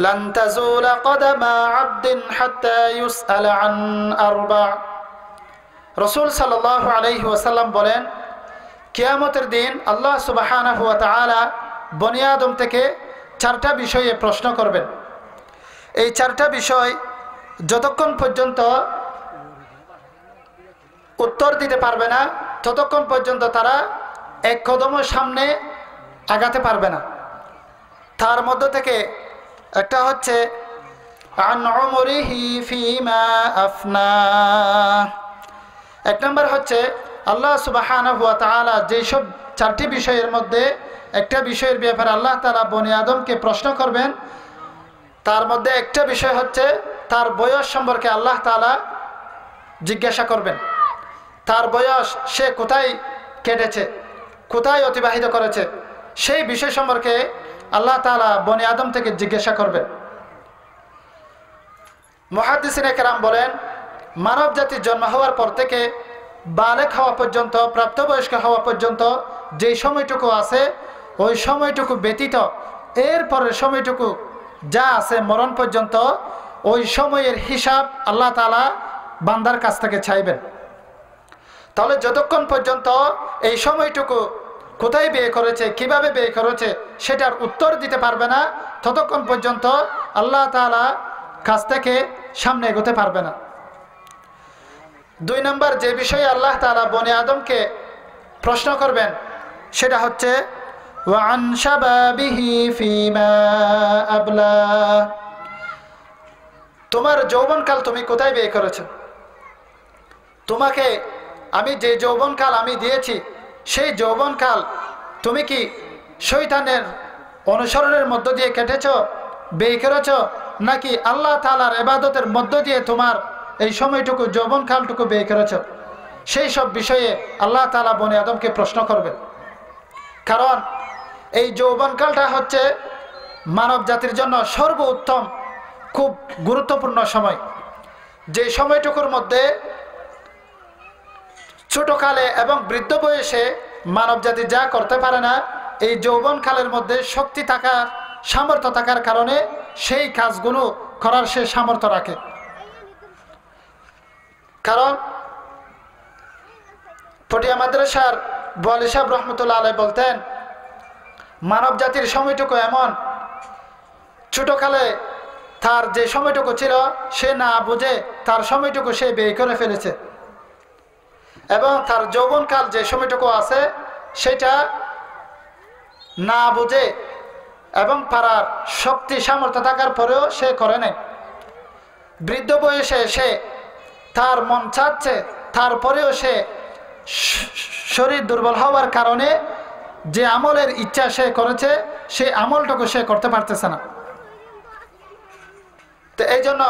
লান তাজুলা কদামা আবদিন হাত্তা ইউসআলা আন আরবা'। রাসূল সাল্লাল্লাহু আলাইহি ওয়াসাল্লাম বলেন, কিয়ামতের দিন আল্লাহ সুবহানাহু ওয়া তাআলা বনি আদম থেকে 4টা বিষয়ে প্রশ্ন করবেন। এই 4টা বিষয় যতক্ষণ পর্যন্ত উত্তর দিতে পারবে না ততক্ষণ পর্যন্ত তারা এক কদমের সামনে আগাতে পারবে না। তার মধ্য থেকে একটা হচ্ছে আন উমরিহি ফিমা আফনা, এক নম্বর হচ্ছে আল্লাহ সুবহানাহু ওয়া তাআলা যেসব 4টি বিষয়ের মধ্যে একটা বিষয়ের ব্যাপারে আল্লাহ তাআলা বনি আদমকে প্রশ্ন করবেন, তার মধ্যে একটা বিষয় হচ্ছে তার বয়স সম্পর্কে আল্লাহ তাআলা জিজ্ঞাসা করবেন। তার বয়স, সে কোথায় কেটেছে, কোথায় অতিবাহিত করেছে, সেই বিষয় সম্পর্কে আল্লাহ তাআলা বনি আদম থেকে জিজ্ঞাসা করবেন। মুহাদ্দিসিনে কেরাম বলেন, মানব জাতির জন্ম হওয়ার পর থেকে বালেগ হওয়া পর্যন্ত, প্রাপ্তবয়স্ক হওয়া পর্যন্ত যেই সময়টুকু আছে ওই সময়টুকু ব্যতীত এরপরের সময়টুকু যা আছে মরণ পর্যন্ত, ওই সময়ের হিসাব আল্লাহ তাআলা বান্দার কাছ থেকে চাইবেন। তাহলে যতক্ষণ পর্যন্ত এই সময়টুকু কোথায় ব্যয় করেছে, কিভাবে ব্যয় করেছে সেটার উত্তর দিতে পারবে না, ততক্ষণ পর্যন্ত আল্লাহ তাআলা কাছ থেকে সামনে এগোতে পারবে না। 2 নম্বর যে বিষয়ে আল্লাহ তাআলা বনি আদমকে প্রশ্ন করবেন সেটা হচ্ছে ওয়া আন শাবাবিহি ফিমা আবলা, তোমার যৌবনকাল তুমি কোথায় ব্যয় করেছো? তোমাকে আমি যে যৌবনকাল আমি দিয়েছি সেই যৌবনকাল তুমি কি শয়তানের অনুসরণের মধ্য দিয়ে কেটেছো, ব্যয় করেছো, নাকি আল্লাহ তাআলার ইবাদতের মধ্য দিয়ে তোমার এই সময়টুকু যৌবনকালটুকু ব্যয় করেছ? সেই সব বিষয়ে আল্লাহ তাআলা বনি আদমকে প্রশ্ন করবেন। কারণ এই যৌবনকালটা হচ্ছে মানব জাতির জন্য সর্বোত্তম খুব গুরুত্বপূর্ণ সময়, যে সময়টুকুর মধ্যে ছোটকালে এবং বৃদ্ধ বয়সে মানব জাতি যা করতে পারে না, এই যৌবনকালের মধ্যে শক্তি থাকার সামর্থ্য থাকার কারণে সেই কাজগুলো করার সে সামর্থ্য রাখে। কারণ পটিয়া মাদ্রাসার ওয়ালি সাহেব রহমতুল্লাহ আলাইহি বলতেন, মানব জাতির সময়টুকু এমন, ছোটকালে তার যে সময়টুকু ছিল সে না বুঝে তার সময়টুকু সে ব্যয় করে ফেলেছে, এবং তার যৌবনকাল যে সময়টুকু আছে সেটা না বুঝে এবং পারার শক্তি সামর্থ্য থাকার পরেও সে করে নাই। বৃদ্ধ বয়সে সে তার মন চাচ্ছে, তারপরেও সে শরীর দুর্বল হওয়ার কারণে যে আমলের ইচ্ছা সে করেছে সেই আমলটুকু সে করতে পারতেছে না। তো এই জন্য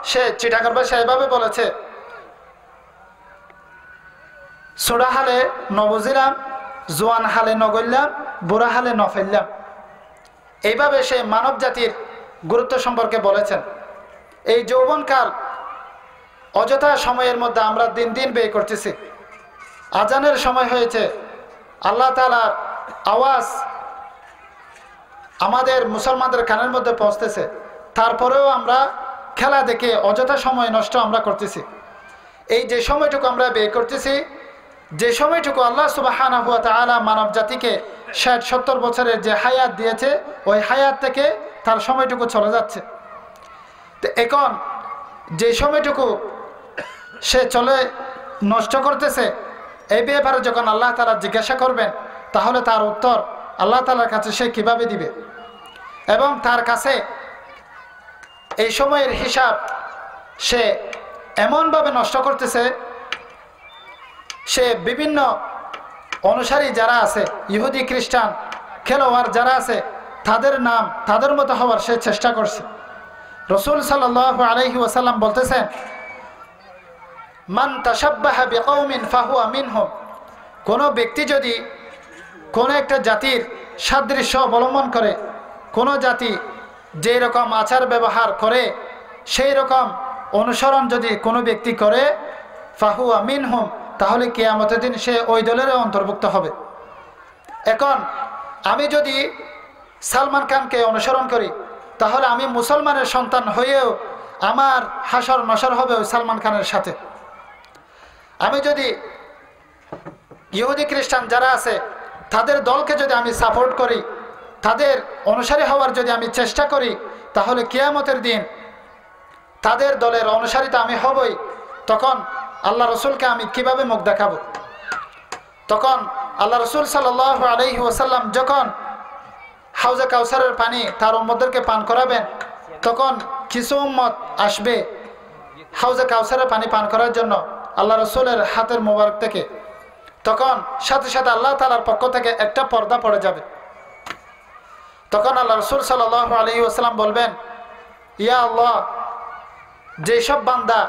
সে চিটাগর ভাষায় এভাবে বলেছে, ছোড়া হালে নবজিলাম, জোয়ান হালে নগল্যাম, বুড়া হালে নফেললাম। এইভাবে সে মানব জাতির গুরুত্ব সম্পর্কে বলেছেন। এই যৌবনকাল অযথা সময়ের মধ্যে আমরা দিন দিন ব্যয় করতেছি। আজানের সময় হয়েছে, আল্লাহ তাআলার আওয়াজ আমাদের মুসলমানদের কানের মধ্যে পৌঁছতেছে, তারপরেও আমরা খেলা দেখে অযথা সময় নষ্ট আমরা করতেছি। এই যে সময়টুকু আমরা ব্যয় করতেছি, যে সময়টুকু আল্লাহ সুবহানাহু ওয়া তাআলা মানব জাতিকে ৬০-৭০ বছরের যে হায়াত দিয়েছে, ওই হায়াত থেকে তার সময়টুকু চলে যাচ্ছে। তো এখন যে সময়টুকু সে চলে নষ্ট করতেছে, এই ব্যাপারে যখন আল্লাহ তাআলা জিজ্ঞাসা করবেন, তাহলে তার উত্তর আল্লাহ তাআলার কাছে সে কিভাবে দিবে? এবং তার কাছে এই সময়ের হিসাব সে এমনভাবে নষ্ট করতেছে, সে বিভিন্ন অনুসারী যারা আছে, ইহুদি খ্রিস্টান খেলোয়াড় যারা আছে, তাদের নাম তাদের মতো হওয়ার সে চেষ্টা করছে। রাসূল সাল্লাল্লাহু আলাইহি ওয়াসাল্লাম বলতেছেন, মান তাশাব্বাহা বিকওমিন ফাহুয়া মিনহুম। কোনো ব্যক্তি যদি কোনো একটা জাতির সাদৃশ্য অবলম্বন করে, কোনো জাতি যেই রকম আচার ব্যবহার করে সেই রকম অনুসরণ যদি কোনো ব্যক্তি করে, ফাহুয়া মিনহুম, তাহলে কিয়ামতের দিন সে ওই দলের অন্তর্ভুক্ত হবে। এখন আমি যদি সালমান খানকে অনুসরণ করি, তাহলে আমি মুসলমানের সন্তান হয়েও আমার হাসর নসর হবে ওই সালমান খানের সাথে। আমি যদি ইহুদি খ্রিস্টান যারা আছে তাদের দলকে যদি আমি সাপোর্ট করি, তাদের অনুসারী হওয়ার যদি আমি চেষ্টা করি, তাহলে কিয়ামতের দিন তাদের দলের অনুসারীতা আমি হবই। তখন আল্লাহ রসুলকে আমি কিভাবে মুখ দেখাবো? তখন আল্লাহ রসুল সাল্লাল্লাহু আলাইহি ওয়াসাল্লাম যখন হাউজে কাউসারের পানি তার উম্মতদেরকে পান করাবেন, তখন কিছু উম্মত আসবে হাউজে কাউসারের পানি পান করার জন্য আল্লাহ রসুলের হাতের মোবারক থেকে। তখন সাথে সাথে আল্লাহ তাআলার পক্ষ থেকে একটা পর্দা পড়ে যাবে। তখন আল্লাহ রসুল সাল্লাল্লাহু আলাইহি ওয়াসাল্লাম বলবেন, ইয়া আল্লাহ, যেসব বান্দা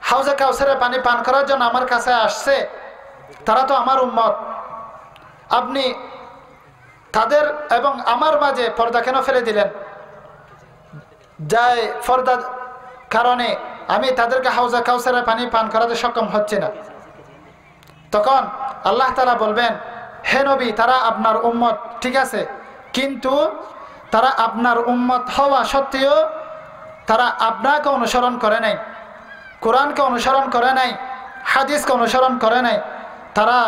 হাউজে কাউসারের পানি পান করার জন্য আমার কাছে আসছে তারা তো আমার উম্মত, আপনি তাদের এবং আমার মাঝে পর্দা কেন ফেলে দিলেন? যাই পর্দার কারণে আমি তাদেরকে হাউজে কাউসারের পানি পান করাতে সক্ষম হচ্ছে না। তখন আল্লাহ তাআলা বলবেন, হে নবী, তারা আপনার উম্মত ঠিক আছে, কিন্তু তারা আপনার উম্মত হওয়া সত্ত্বেও তারা আপনাকে অনুসরণ করে নাই, কোরআনকে অনুসরণ করে নাই, হাদিসকে অনুসরণ করে নাই। তারা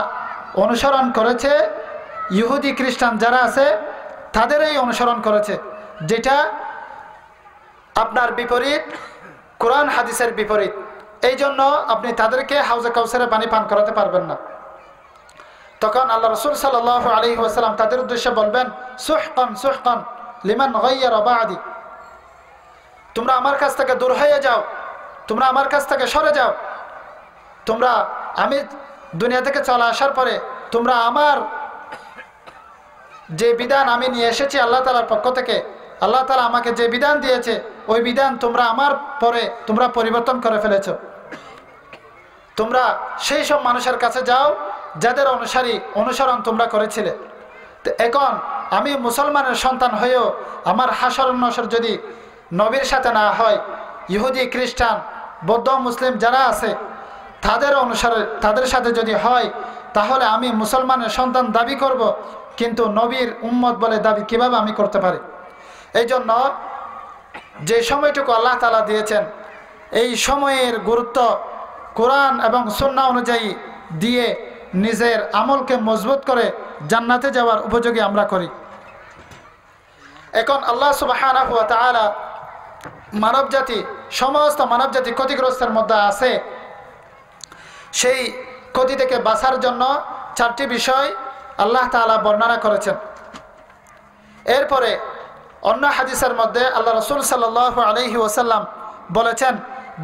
অনুসরণ করেছে ইহুদি খ্রিস্টান যারা আছে তাদেরই অনুসরণ করেছে, যেটা আপনার বিপরীত, কোরআন হাদিসের বিপরীত। এই জন্য আপনি তাদেরকে হাউজে কাউসারে পানি পান করাতে পারবেন না। তখন আল্লাহ রসুল সাল্লাল্লাহু আলাইহি ওয়াসাল্লাম তাদের উদ্দেশ্যে বলবেন, সুহকান সুহকান লিমান গায়্যারা বা'দি। তোমরা আমার কাছ থেকে দূর হয়ে যাও, তোমরা আমার কাছ থেকে সরে যাও। তোমরা, আমি দুনিয়া থেকে চলে আসার পরে তোমরা আমার যে বিধান আমি নিয়ে এসেছি আল্লাহ তাআলার পক্ষ থেকে, আল্লাহ তাআলা আমাকে যে বিধান দিয়েছে ওই বিধান তোমরা আমার পরে তোমরা পরিবর্তন করে ফেলেছো। তোমরা সেই সব মানুষের কাছে যাও যাদের অনুসরণ তোমরা করেছিলে। তো এখন আমি মুসলমানের সন্তান হয়েও আমার হাসর নসর যদি নবীর সাথে না হয়, ইহুদি খ্রিস্টান বৌদ্ধ মুসলিম যারা আছে তাদের সাথে যদি হয়, তাহলে আমি মুসলমানের সন্তান দাবি করব, কিন্তু নবীর উম্মত বলে দাবি কিভাবে আমি করতে পারি? এই জন্য যে সময়টুকু আল্লাহ তাআলা দিয়েছেন এই সময়ের গুরুত্ব কোরআন এবং সুন্নাহ অনুযায়ী দিয়ে নিজের আমলকে মজবুত করে জান্নাতে যাওয়ার উপযোগী আমরা করি। এখন আল্লাহ সুবহানাহু ওয়া তাআলা সমস্ত মানবজাতি ক্ষতিগ্রস্তের মধ্যে আছে। সেই ক্ষতি থেকে বাঁচার জন্য 4টি বিষয় আল্লাহ তাআলা বর্ণনা করেছেন। এরপরে অন্য হাদিসের মধ্যে আল্লাহ রাসূল সাল্লাল্লাহু আলাইহি ওয়াসাল্লাম বলেছেন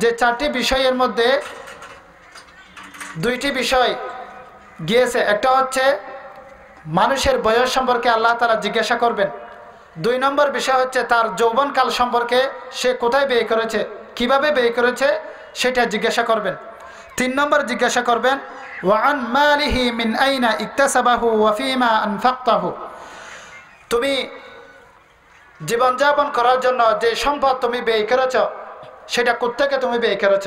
যে 4টি বিষয়ের মধ্যে 2টি বিষয় গিয়েছে। একটা হচ্ছে মানুষের বয়স সম্পর্কে আল্লাহ তাআলা জিজ্ঞাসা করবেন। 2 নম্বর বিষয় হচ্ছে তার যৌবনকাল সম্পর্কে, সে কোথায় ব্যয় করেছে, কিভাবে ব্যয় করেছে সেটা জিজ্ঞাসা করবেন। 3 নম্বর জিজ্ঞাসা করবেন ওয়ান মালিহি মিন আইনা ইকতাসাবাহু ওয়া ফিমা আনফাকতাহু, তুমি জীবনযাপন করার জন্য যে সম্পদ তুমি ব্যয় করেছ সেটা কোত্থেকে তুমি ব্যয় করেছ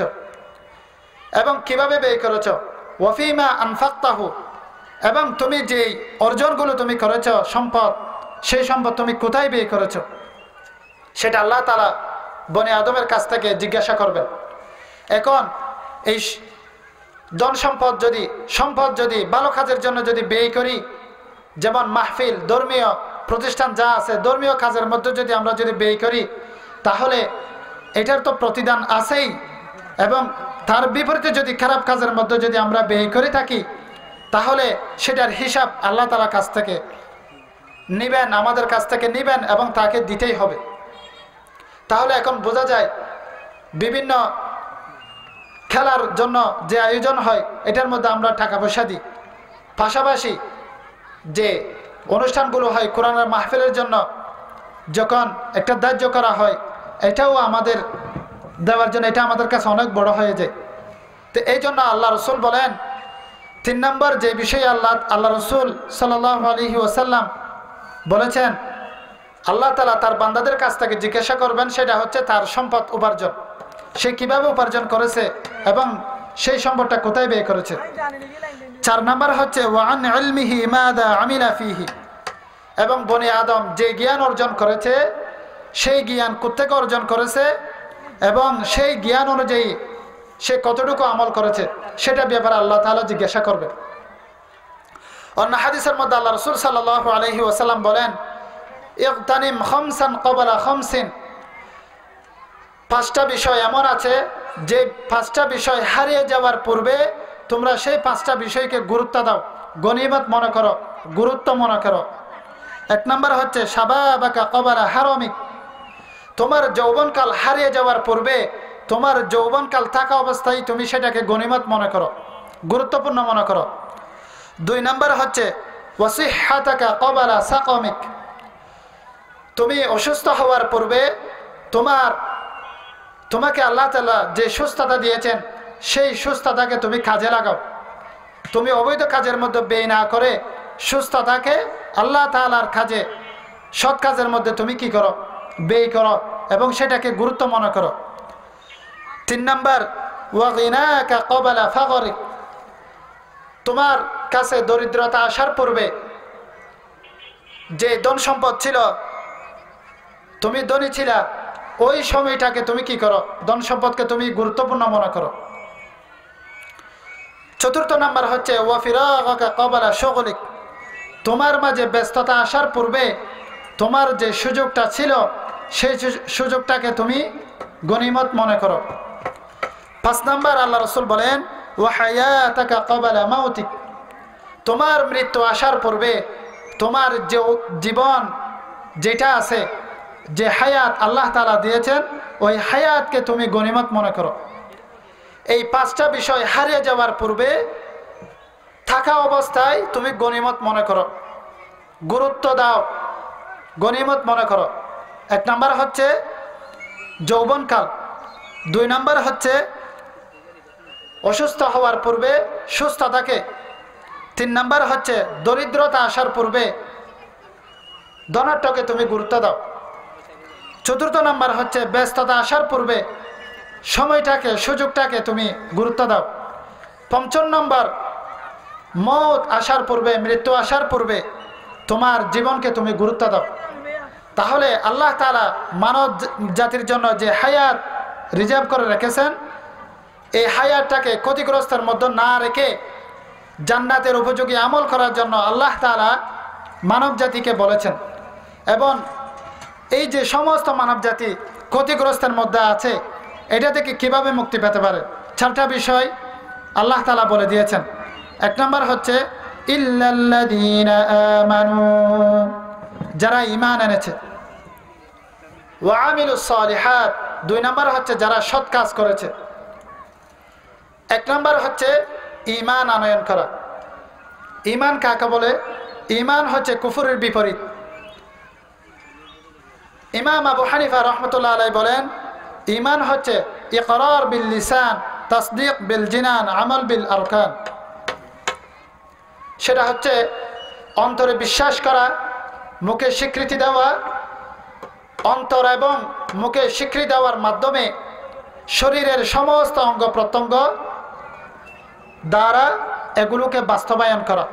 এবং কিভাবে ব্যয় করেছ। ওয়া ফিমা আনফাকতাহু, এবং তুমি যে অর্জনগুলো তুমি করেছ সম্পদ, সেই সম্পদ তুমি কোথায় ব্যয় করেছ সেটা আল্লাহ তাআলা বনি আদমের কাছ থেকে জিজ্ঞাসা করবেন। এখন এই সম্পদ যদি ভালো কাজের জন্য যদি ব্যয় করি, যেমন মাহফিল ধর্মীয় প্রতিষ্ঠান যা আছে ধর্মীয় কাজের মধ্যে যদি আমরা যদি ব্যয় করি, তাহলে এটার তো প্রতিদান আছেই, এবং তার বিপরীতে যদি খারাপ কাজের মধ্যে যদি আমরা ব্যয় করে থাকি, তাহলে সেটার হিসাব আল্লাহ তাআলার কাছ থেকে নিবেন, আমাদের কাছ থেকে নিবেন এবং তাকে দিতেই হবে। তাহলে এখন বোঝা যায় বিভিন্ন খেলার জন্য যে আয়োজন হয় এটার মধ্যে আমরা টাকা পয়সা দিই, পাশাপাশি যে অনুষ্ঠানগুলো হয় কোরআনের মাহফিলের জন্য যখন একটা ধার্য করা হয়, এটাও আমাদের দেওয়ার জন্য এটা আমাদের কাছে অনেক বড় হয়ে যায়। তো এই জন্য আল্লাহ রসুল বলেন 3 নম্বর যে বিষয়ে আল্লাহ রসুল সাল্লাল্লাহু আলাইহি ওয়াসাল্লাম বলেছেন আল্লাহ তাআলা তার বান্দাদের কাছ থেকে জিজ্ঞাসা করবেন, সেটা হচ্ছে তার সম্পদ উপার্জন, সে কিভাবে উপার্জন করেছে এবং সেই সম্পদটা কোথায় ব্যয় করেছে। 4 নম্বর হচ্ছে ওয়ান ইলমিহি মাযা আমিলা ফিহি, এবং বনি আদম যে জ্ঞান অর্জন করেছে সেই জ্ঞান কোত্থেকে অর্জন করেছে এবং সেই জ্ঞান অনুযায়ী সে কতটুকু আমল করেছে সেটা ব্যাপারে আল্লাহ তাআলা জিজ্ঞাসা করবে। অন্য হাদিসের মধ্যে আল্লাহ রাসূল সাল্লাল্লাহু আলাইহি ওয়াসাল্লাম বলেন ইগতানিম খামসান ক্বাবলা খামসিন, 5টা বিষয় এমন আছে যে 5টা বিষয় হারিয়ে যাওয়ার পূর্বে তোমরা সেই 5টা বিষয়কে গুরুত্ব দাও, গনিমত মনে করো, গুরুত্ব মনে করো। 1 নম্বর হচ্ছে শাবাবাকা ক্বাবলা হারামিক, তোমার যৌবনকাল হারিয়ে যাওয়ার পূর্বে তোমার যৌবনকাল থাকা অবস্থায় তুমি সেটাকে গনিমত মনে করো, গুরুত্বপূর্ণ মনে করো। 2 নম্বর হচ্ছে ওয়াসিহহাতাকা ক্বাবলা সাকামিক, তুমি অসুস্থ হওয়ার পূর্বে তোমাকে আল্লাহ তাআলা যে সুস্থতা দিয়েছেন সেই সুস্থতাকে তুমি কাজে লাগাও। তুমি অবৈধ কাজের মধ্যে ব্যয় না করে সুস্থতাকে আল্লাহ তাআলার কাজে, সৎ কাজের মধ্যে তুমি কি করো, ব্যয় করো এবং সেটাকে গুরুত্ব মনে করো। 3 নম্বর ওয়াগিনাকা ক্বাবলা ফাগরিক, তোমার কাছে দরিদ্রতা আসার পূর্বে যে ধন সম্পদ ছিল, তুমি ধনী ছিলা, ওই সময়টাকে তুমি কি করো, ধন সম্পদকে তুমি গুরুত্বপূর্ণ মনে করো। 4 নম্বর হচ্ছে ওয়াফিরাগাকা ক্বাবলা শুগলিক, তোমার মাঝে ব্যস্ততা আসার পূর্বে তোমার যে সুযোগটা ছিল সেই সুযোগটাকে তুমি গনিমত মনে করো। 5 নম্বর আল্লাহ রাসূল বলেন ওয়াহায়াতাকা ক্বাবলা মাউতিক, তোমার মৃত্যু আসার পূর্বে তোমার যে জীবন যেটা আছে, যে হায়াত আল্লাহ তাআলা দিয়েছেন, ওই হায়াতকে তুমি গনিমত মনে করো। এই 5টা বিষয় হারিয়ে যাওয়ার পূর্বে থাকা অবস্থায় তুমি গনিমত মনে করো, গুরুত্ব দাও, গনিমত মনে করো। এক নাম্বার হচ্ছে যৌবনকাল, 2 নাম্বার হচ্ছে অসুস্থ হওয়ার পূর্বে সুস্থ থাকে, 3 নাম্বার হচ্ছে দরিদ্রতা আসার পূর্বে ধনাঢ্যকে তুমি গুরুত্ব দাও, 4র্থ নাম্বার হচ্ছে ব্যস্ততা আসার পূর্বে সময়টাকে সুযোগটাকে তুমি গুরুত্ব দাও, 5ম নম্বর মওত আসার পূর্বে মৃত্যু আসার পূর্বে তোমার জীবনকে তুমি গুরুত্ব দাও। তাহলে আল্লাহ তাআলা মানব জাতির জন্য যে হায়াত রিজার্ভ করে রেখেছেন, এই হায়াতটাকে ক্ষতিগ্রস্তের মধ্যে না রেখে জান্নাতের উপযোগী আমল করার জন্য আল্লাহ তাআলা মানব জাতিকে বলেছেন। এবং এই যে সমস্ত মানব জাতি ক্ষতিগ্রস্তের মধ্যে আছে, এটা থেকে কিভাবে মুক্তি পেতে পারে, 4টা বিষয় আল্লাহ তাআলা বলে দিয়েছেন। 1 নম্বর হচ্ছে ইল্লাল্লাযীনা আমানু, যারা ঈমান এনেছে, ওয়া আমিলুস সালিহাত, 2 নম্বর হচ্ছে যারা সৎ কাজ করেছে। 1 নম্বর হচ্ছে ঈমান আনয়ন করা। ঈমান কাকে বলে? ঈমান হচ্ছে কুফরের বিপরীত। ইমাম আবু হানিফা রাহমাতুল্লাহ আলাইহি বলেন, ঈমান হচ্ছে ইকরার বিল লিসান, তাসদীক বিল জিনান, আমল বিল আরকান। সেটা হচ্ছে অন্তরে বিশ্বাস করা, মুখে স্বীকৃতি দেওয়া, অন্তর এবং মুখে স্বীকৃতি দেওয়ার মাধ্যমে শরীরের সমস্ত অঙ্গ প্রত্যঙ্গ দ্বারা এগুলোকে বাস্তবায়ন করা।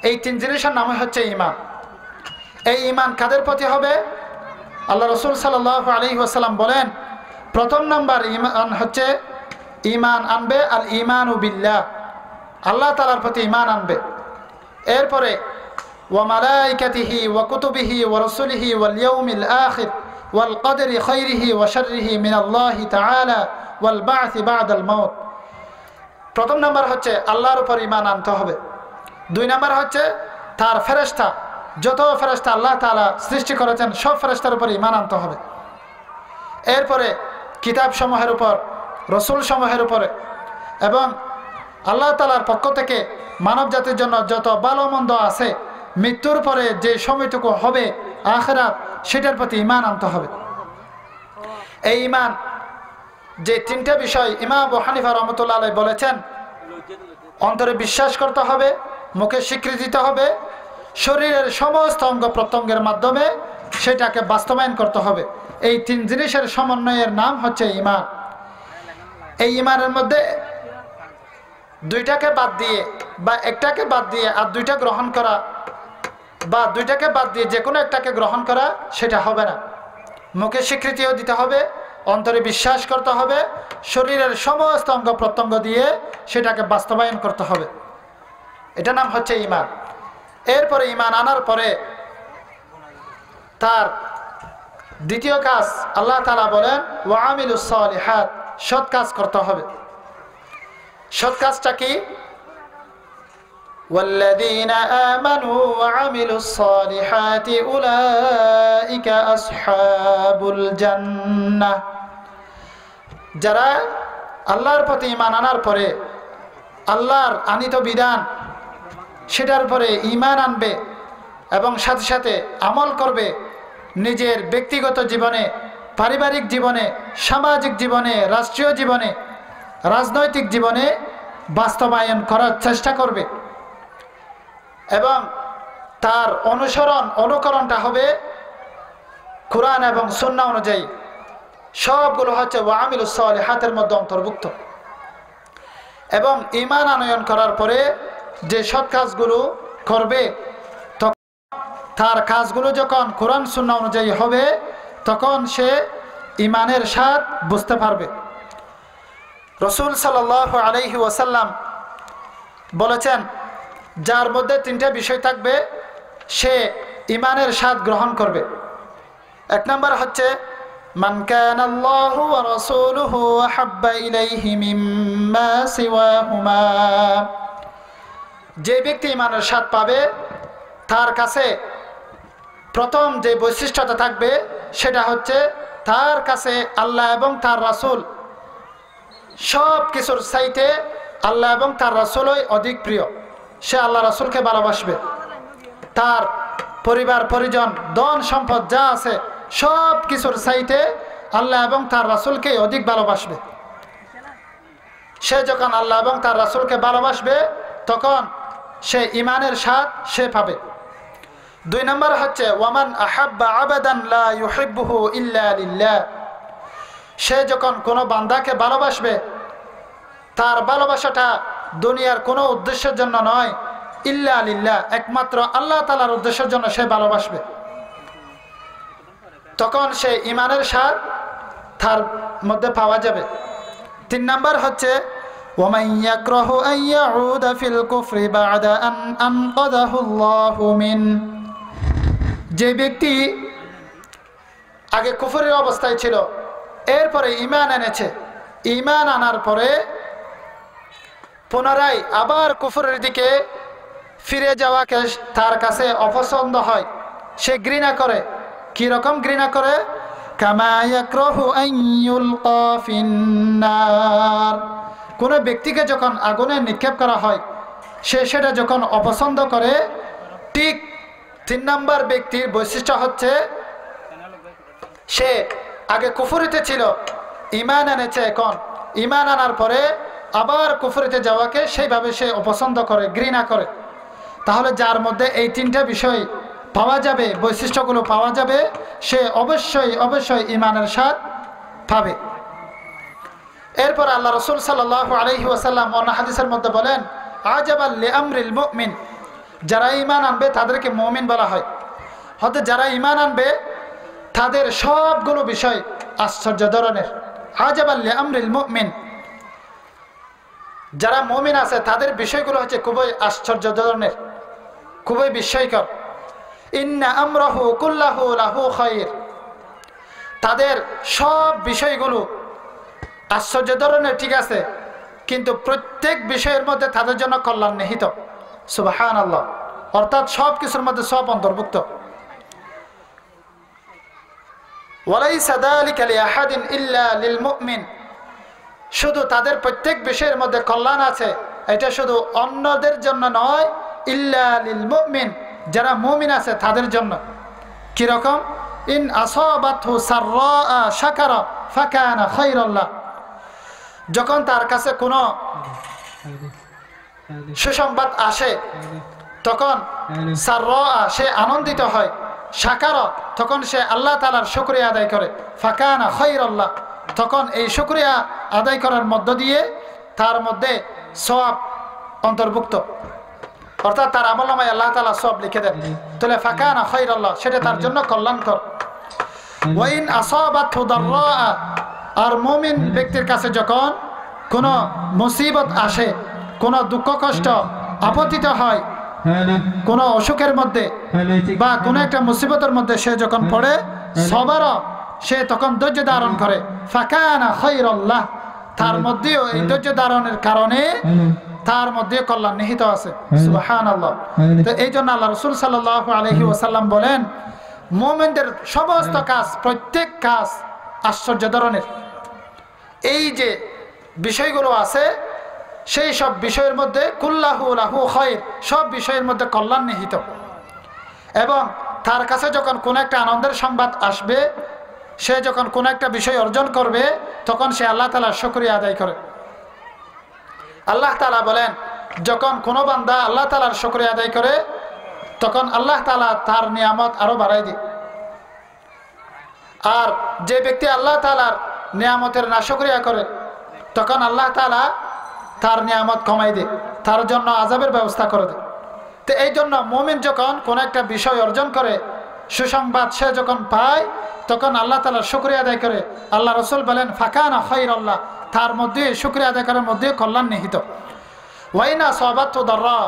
এই 3 জিনিসের নাম হচ্ছে ঈমান। এই ঈমান কাদের প্রতি হবে? আল্লাহ রাসূল সাল্লাল্লাহু আলাইহি ওয়াসাল্লাম বলেন, 1ম নাম্বার ঈমান হচ্ছে ঈমান আনবে আল ঈমানু বিল্লাহ, আল্লাহ তাআলার প্রতি ঈমান আনবে। এরপরে ওয়া মালাইকাতিহি ওয়া কুতুবিহি ওয়া রাসূলিহি ওয়াল ইয়াউমিল আখির ওয়াল কদরি খাইরিহি ওয়া শাররিহি মিনাল্লাহি তাআলা ওয়াল বা'থি বা'দাল মাউত। 1ম নাম্বার হচ্ছে আল্লাহর উপর ঈমান আনতে হবে। 2 নাম্বার হচ্ছে তার ফেরেশতা, যত ফেরেশতা আল্লাহ তাআলা সৃষ্টি করেছেন সব ফেরেশতার উপর ঈমান আনতে হবে। এরপরে কিতাব সমূহের উপর, রসুল সমূহের উপরে, এবং আল্লাহ তাআলার পক্ষ থেকে মানব জাতির জন্য যত ভালো মন্দ আছে, মৃত্যুর পরে যে সময়টুকু হবে আখিরাত, সেটার প্রতি ঈমান আনতে হবে। এই ঈমান যে 3টে বিষয় ইমাম আবু হানিফা রাহমাতুল্লাহ আলাইহি বলেছেন, অন্তরে বিশ্বাস করতে হবে, মুখে স্বীকৃতি দিতে হবে, শরীরের সমস্ত অঙ্গ প্রত্যঙ্গের মাধ্যমে সেটাকে বাস্তবায়ন করতে হবে। এই 3 জিনিসের সমন্বয়ের নাম হচ্ছে ঈমান। এই ঈমানের মধ্যে 2টাকে বাদ দিয়ে বা 1টাকে বাদ দিয়ে আর 2টা গ্রহণ করা, বা 2টাকে বাদ দিয়ে যে কোনো একটাকে গ্রহণ করা, সেটা হবে না। মুখে স্বীকৃতিও দিতে হবে, অন্তরে বিশ্বাস করতে হবে, শরীরের সমস্ত অঙ্গ প্রত্যঙ্গ দিয়ে সেটাকে বাস্তবায়ন করতে হবে। এটা নাম হচ্ছে ঈমান। এরপরে ঈমান আনার পরে তার দ্বিতীয় কাজ আল্লাহ তাআলা বলেন ওয়া আমিলুস সালিহাত, সৎ কাজ করতে হবে। সৎ কাজটা কি? ওয়াল্লাযীনা আমানু ওয়া আমিলুস সালিহাতি উলাইকা আসহাবুল জান্নাহ, যারা আল্লাহর প্রতি ঈমান আনার পরে আল্লাহর আনিত বিধান সেটার পরে ঈমান আনবে এবং সাথে সাথে আমল করবে, নিজের ব্যক্তিগত জীবনে, পারিবারিক জীবনে, সামাজিক জীবনে, রাষ্ট্রীয় জীবনে, রাজনৈতিক জীবনে বাস্তবায়ন করার চেষ্টা করবে, এবং তার অনুকরণটা হবে কোরআন এবং সুন্নাহ অনুযায়ী। সবগুলো হচ্ছে ওয়া আমিলুস সালিহাতের মধ্যে অন্তর্ভুক্ত। এবং ঈমান আনয়ন করার পরে যে সৎ কাজগুলো করবে, তখন তার কাজগুলো যখন কোরআন সুন্নাহ অনুযায়ী হবে, তখন সে ঈমানের স্বাদ বুঝতে পারবে। রাসূল সাল্লাল্লাহু আলাইহি ওয়াসাল্লাম বলেছেন, যার মধ্যে 3টে বিষয় থাকবে সে ঈমানের স্বাদ গ্রহণ করবে। 1 নম্বর হচ্ছে মান কানা আল্লাহু ওয়া রাসূলুহু আহাব্বা ইলাইহি মিম্মা সিওয়াহুমা, যে ব্যক্তি ঈমানের স্বাদ পাবে তার কাছে প্রথম যে বৈশিষ্ট্যটা থাকবে সেটা হচ্ছে তার কাছে আল্লাহ এবং তার রাসূল সব কিছুর চাইতে আল্লাহ এবং তার রাসূলই অধিক প্রিয়। সে আল্লাহ রাসূলকে ভালোবাসবে, তার পরিবার পরিজন ধন সম্পদ যা আছে সব কিছুর চাইতে আল্লাহ এবং তার রাসূলকে অধিক ভালোবাসবে। সে যখন আল্লাহ এবং তার রাসূলকে ভালোবাসবে তখন সে ঈমানের স্বাদ সে পাবে। 2 নম্বর হচ্ছে ওয়ামান আহাব্বা আবাদান লা ইউহিব্বুহু ইল্লা লিল্লাহ। সে যখন কোনো বান্দাকে ভালোবাসবে তার ভালোবাসাটা দুনিয়ার কোনো উদ্দেশ্যের জন্য নয়, ইল্লা লিল্লাহ, একমাত্র আল্লাহ তাআলার উদ্দেশ্যের জন্য সে ভালোবাসবে। তখন সে ঈমানের স্বাদ তার মধ্যে পাওয়া যাবে। 3 নম্বর হচ্ছে ওয়ামান ইয়াকরাহু আন ইয়াউদা ফিল কুফরি বা'দা আন আনকাযাহু আল্লাহু মিন। যে ব্যক্তি আগে কুফরের অবস্থায় ছিল, এরপরে ঈমান এনেছে, ঈমান আনার পরে পুনরায় আবার কুফরের দিকে ফিরে যাওয়াকে তার কাছে অপছন্দ হয়, সে ঘৃণা করে। কি রকম ঘৃণা করে? কামা ইয়াকরাহু আন ইউলকা ফিন্নার। কোনো ব্যক্তিকে যখন আগুনে নিক্ষেপ করা হয় সে সেটা যখন অপছন্দ করে, ঠিক 3 নম্বর ব্যক্তির বৈশিষ্ট্য হচ্ছে সে আগে কুফরিতে ছিল, ঈমান এনেছে, এখন ঈমান আনার পরে আবার কুফরিতে যাওয়াকে সেইভাবে সে অপছন্দ করে, ঘৃণা করে। তাহলে যার মধ্যে এই 3টা বিষয় পাওয়া যাবে, বৈশিষ্ট্যগুলো পাওয়া যাবে, সে অবশ্যই অবশ্যই ঈমানের স্বাদ পাবে। এরপর আল্লাহ রাসূল সাল্লাল্লাহু আলাইহি ওয়াসাল্লাম অন্য হাদিসের মধ্যে বলেন আজাবাল লিআমরিল মুমিন। যারা ঈমান আনবে তাদেরকে মুমিন বলা হয়। অর্থাৎ যারা ঈমান আনবে তাদের সবগুলো বিষয় আশ্চর্য ধরনের। আজাবাল লিআমরিল মুমিন, যারা মুমিন আছে তাদের বিষয়গুলো হচ্ছে খুবই আশ্চর্য ধরনের, খুবই বিস্ময়কর। ইন্না আমরাহু কুল্লাহু লাহু খায়র। তাদের সব বিষয়গুলো আশ্চর্য ধরনের, ঠিক আছে, কিন্তু প্রত্যেক বিষয়ের মধ্যে তাদের জন্য কল্যাণ নিহিত। সুবহানাল্লাহ। অর্থাৎ সব কিছুর মধ্যে সব অন্তর্ভুক্ত। ওয়ালাইসা যালিকা লিআহাদিন ইল্লা লিল মুমিন। শুধু তাদের প্রত্যেক বিষয়ের মধ্যে কল্যাণ আছে, এটা শুধু অন্যদের জন্য নয়, ইল্লা লিল মুমিন, যারা মুমিন আছে তাদের জন্য। কি রকম? ইন আসাবাতহু সাররা শাকারা ফাকানা খায়রাল লাহ। যখন তার কাছে কোনো সুসংবাদ আসে তখন সাররা, সে আনন্দিত হয়, শাকারা, তখন সে আল্লাহ তাআলার শুকরিয়া আদায় করে, ফাকানা খায়রাল লাহ, তখন এই শুকরিয়া আদায় করার মধ্য দিয়ে তার মধ্যে সওয়াব অন্তর্ভুক্ত, অর্থাৎ তার আমলনামায় আল্লাহ তাআলা সওয়াব লিখে দেন। তাহলে ফাকানা খায়রাল লাহ, সেটা তার জন্য কল্যাণকর। ওয়া ইন আসাবাতহু দাররা। আর মুমিন ব্যক্তির কাছে যখন কোনো মুসিবত আসে, কোনো দুঃখ কষ্ট আপতিত হয়, কোনো অসুখের মধ্যে বা কোনো একটা মুসিবতের মধ্যে সে যখন পড়ে, সবার সে তখন ধৈর্য ধারণ করে, ফাকানা খায়রাল লাহ, তার মধ্যেও এই ধৈর্য ধারণের কারণে তার মধ্যে কল্যাণ নিহিত আছে। সুবহানাল্লাহ। তো এই জন্য আল্লাহ রাসূল সাল্লাল্লাহু আলাইহি ওয়াসাল্লাম বলেন মুমিনদের সমস্ত কাজ, প্রত্যেক কাজ আশ্চর্য ধরনের। এই যে বিষয়গুলো আছে সেই সব বিষয়ের মধ্যে কুল্লাহু লাহু খায়র, সব বিষয়ের মধ্যে কল্যাণ নিহিত। এবং তার কাছে যখন কোনো একটা আনন্দের সংবাদ আসবে, সে যখন কোনো একটা বিষয় অর্জন করবে, তখন সে আল্লাহ তাআলার শুকরিয়া আদায় করে। আল্লাহ তাআলা বলেন যখন কোনো বান্দা আল্লাহ তাআলার শুকরিয়া আদায় করে তখন আল্লাহ তাআলা তার নিয়ামত আরো বাড়ায় দেয়। আর যে ব্যক্তি আল্লাহ তাআলার নিয়ামতের নাশুকরিয়া করে তখন আল্লাহ তাআলা তার নিয়ামত কমাই দেয়, তার জন্য আযাবের ব্যবস্থা করে দেয়। তো এই জন্য মুমিন যখন কোনো একটা বিষয় অর্জন করে, সুসংবাদ সে যখন পায়, তখন আল্লাহ তাআলার শুকরিয়া আদায় করে। আল্লাহ রাসূল বলেন ফাকানা খায়রাল লাহ, তার মধ্যে শুকরিয়া আদায় করার মধ্যে কল্যাণ নিহিত। ওয়াইনা সাবাতু দাররা।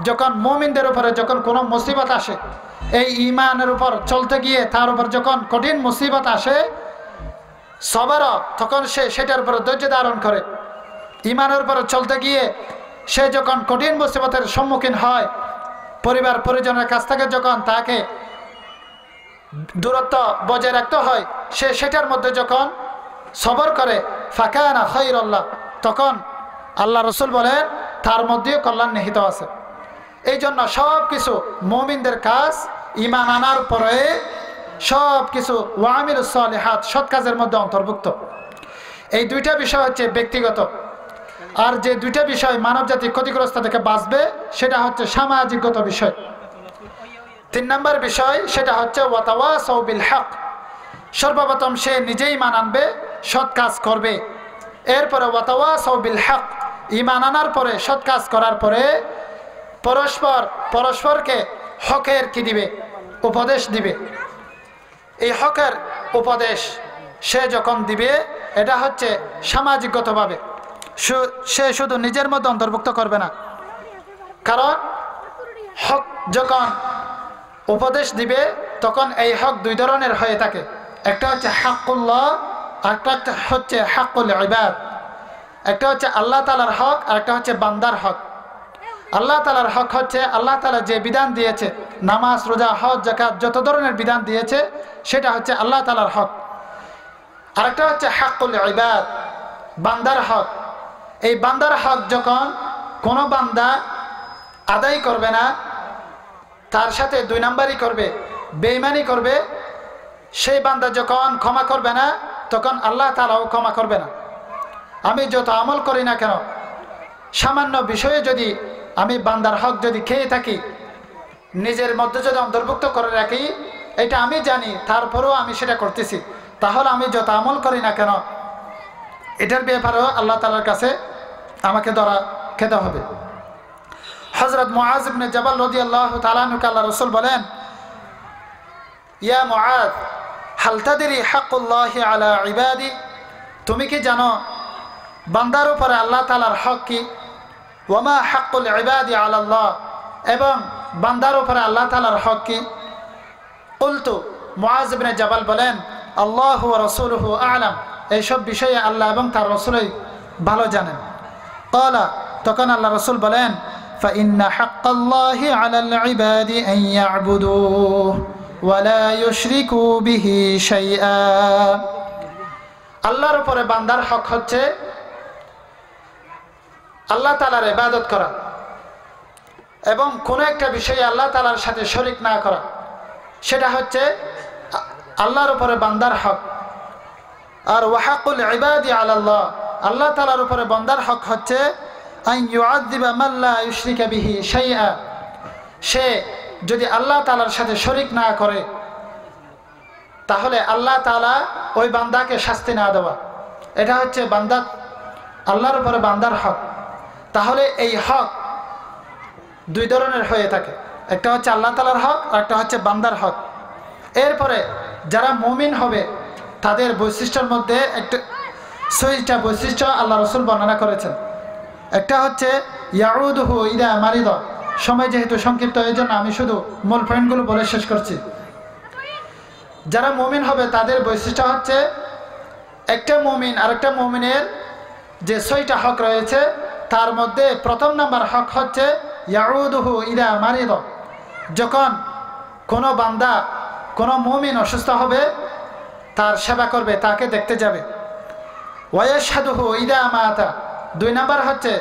যখন মুমিনদের উপরে যখন কোনো মুসিবত আসে, এই ঈমানের উপর চলতে গিয়ে তার উপর যখন কঠিন মুসিবত আসে, সবার, তখন সে সেটার উপর ধৈর্য ধারণ করে। ঈমানের উপর চলতে গিয়ে সে যখন কঠিন মুসিবতের সম্মুখীন হয়, পরিবার পরিজনের কাছ থেকে যখন তাকে দূরত্ব বজায় রাখতে হয়, সে সেটার মধ্যে যখন সবর করে, ফাকানা খায়রাল লাহ, তখন আল্লাহ রাসূল বলেন তার মধ্যেও কল্যাণ নিহিত আছে। এই জন্য সব কিছু মুমিনদের কাজ ঈমান আনার পরে সব কিছু ওয়ামিলুস সালিহাত সৎ কাজের মধ্যে অন্তর্ভুক্ত। এই দুইটা বিষয় হচ্ছে ব্যক্তিগত, আর যে দুইটা বিষয় মানবজাতি ক্ষতিগ্রস্ত থেকে বাঁচবে সেটা হচ্ছে সামাজিকগত বিষয়। 3 নম্বর বিষয় সেটা হচ্ছে ওয়াতাওয়াসাউ বিল হক। সর্বপ্রথম সে নিজেই ঈমান আনবে, সৎ কাজ করবে। এরপরে ওয়াতাওয়াসাউ বিল হক, ঈমান আনার পরে সৎ কাজ করার পরে পরস্পরকে হকের কি দিবে, উপদেশ দিবে। এই হকের উপদেশ সে যখন দিবে এটা হচ্ছে সামাজিকগতভাবে, সে শুধু নিজের মধ্যে অন্তর্ভুক্ত করবে না। কারণ হক যখন উপদেশ দিবে তখন এই হক 2 ধরনের হয়ে থাকে। একটা হচ্ছে হাক্কুল্লাহ, একটা হচ্ছে হাক্কুল ইবাদ। একটা হচ্ছে আল্লাহ তাআলার হক, আর একটা হচ্ছে বান্দার হক। আল্লাহ তাআলার হক হচ্ছে আল্লাহ তাআলা যে বিধান দিয়েছে, নামাজ, রোজা, হজ, যাকাত, যত ধরনের বিধান দিয়েছে সেটা হচ্ছে আল্লাহ তাআলার হক। আরেকটা হচ্ছে হাক্কুল ইবাদ, বান্দার হক। এই বান্দার হক যখন কোনো বান্দা আদায় করবে না, তার সাথে 2 নাম্বারই করবে, বেঈমানি করবে, সেই বান্দা যখন ক্ষমা করবে না তখন আল্লাহ তাআলাও ক্ষমা করবে না। আমি যত আমল করি না কেন, সামান্য বিষয়ে যদি আমি বান্দার হক যদি খেয়ে থাকি, নিজের মধ্যে যদি অন্তর্ভুক্ত করে রাখি, এটা আমি জানি, তারপরেও আমি সেটা করতেছি, তাহলে আমি যত আমল করি না কেন এটার ব্যাপারেও আল্লাহ তাআলার কাছে আমাকে ধরা খেতে হবে। হযরত মুআজ ইবনে জাবাল রাদিয়াল্লাহু তাআলা আনহু আল্লাহর রাসূল বলেন, ইয়া মুআজ হাল তাদরি হাক্কুল্লাহি আলা ইবাদি, তুমি কি জানো বান্দার উপরে আল্লাহ তাআলার হক কি? ওয়া মা হাক্কুল ইবাদি আলা আল্লাহ, এবং বান্দার উপরে আল্লাহ তাআলার হক কি? কুলতু, মুআজ ইবনে জাবাল বলেন, আল্লাহু ওয়া রাসূলুহু আ'লাম, এইসব বিষয়ে আল্লাহ এবং তার রাসূলই ভালো জানেন। ক্বালা, তখন আল্লাহ রাসূল বলেন, ফাইন্না হাক্কাল্লাহি আলাল ইবাদি আন ইয়া'বুদুহু ওয়া লা ইউশরিকু বিহি শাইআ। আল্লাহর উপরে বান্দার হক হচ্ছে আল্লাহ তাআলার ইবাদত করা এবং কোন একটা বিষয়ে আল্লাহ তাআলার সাথে শরীক না করা, সেটা হচ্ছে আল্লাহর উপরে বান্দার হক। আর ওয়া হাক্কুল ইবাদি আলাল্লাহ, আল্লাহ তাআলার উপরে বান্দার হক হচ্ছে আন ইউআযযিবা মান লা ইউশরিকা বিহি শাইআ, সে যদি আল্লাহ তাআলার সাথে শরীক না করে তাহলে আল্লাহ তাআলা ওই বান্দাকে শাস্তি না দেওয়া, এটা হচ্ছে বান্দা আল্লাহর উপরে বান্দার হক। তাহলে এই হক 2 ধরনের হয়ে থাকে, একটা হচ্ছে আল্লাহ তাআলার হক, আর একটা হচ্ছে বান্দার হক। এরপরে যারা মুমিন হবে তাদের বৈশিষ্ট্যের মধ্যে একটা 6টা বৈশিষ্ট্য আল্লাহ রাসূল বর্ণনা করেছেন। একটা হচ্ছে ইয়াউদুহু ইদা মারিদ, সময় যেহেতু সংক্ষিপ্ত এই জন্য আমি শুধু মূল পয়েন্টগুলো বলে শেষ করছি। যারা মুমিন হবে তাদের বৈশিষ্ট্য হচ্ছে, একটা মুমিন আরেকটা মুমিনের যে 6টা হক রয়েছে তার মধ্যে প্রথম নাম্বার হক হচ্ছে ইয়াউদুহু ইদা মারিদ, যখন কোনো বান্দা কোনো মুমিন অসুস্থ হবে তার সেবা করবে, তাকে দেখতে যাবে। ওয়ায়াশহাদুহু ইদা মাতা, 2 নাম্বার হচ্ছে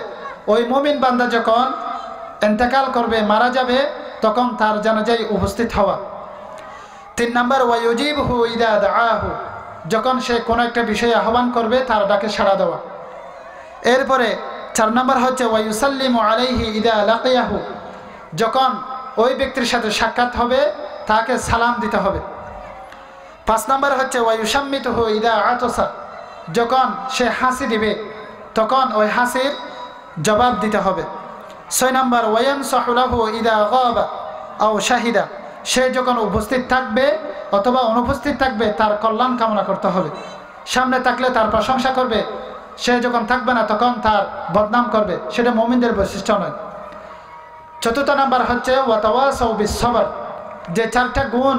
ওই মুমিন বান্দা যখন ইন্তেকাল করবে, মারা যাবে, তখন তার জানাজায় উপস্থিত হওয়া। 3 নাম্বার ওয়ায়ুজিবুহু ইদা দাআহু, যখন সে কোনো একটা বিষয়ে আহ্বান করবে তার ডাকে সাড়া দেওয়া। এরপরে 4 নাম্বার হচ্ছে ওয়ায়ুসাল্লিমু আলাইহি ইদা লাকিয়াহু, যখন ওই ব্যক্তির সাথে সাক্ষাৎ হবে তাকে সালাম দিতে হবে। 5 নাম্বার হচ্ছে ওয়ায়ুশাম্মিতুহু ইদা আতাসা, যখন সে হাসি দিবে তখন ওই হাসির জবাব দিতে হবে। 6 নাম্বার ওয়ায়ানসাহু লাহু ইদা গাবা আও শাহিদা, সে যখন উপস্থিত থাকবে অথবা অনুপস্থিত থাকবে তার কল্যাণ কামনা করতে হবে। সামনে থাকলে তার প্রশংসা করবে, সে যখন থাকবে না তখন তার বদনাম করবে, সেটা মুমিনদের বৈশিষ্ট্য নয়। 4 নাম্বার হচ্ছে ওয়াতাওয়াসাউ বিস সবর, যে 4টা গুণ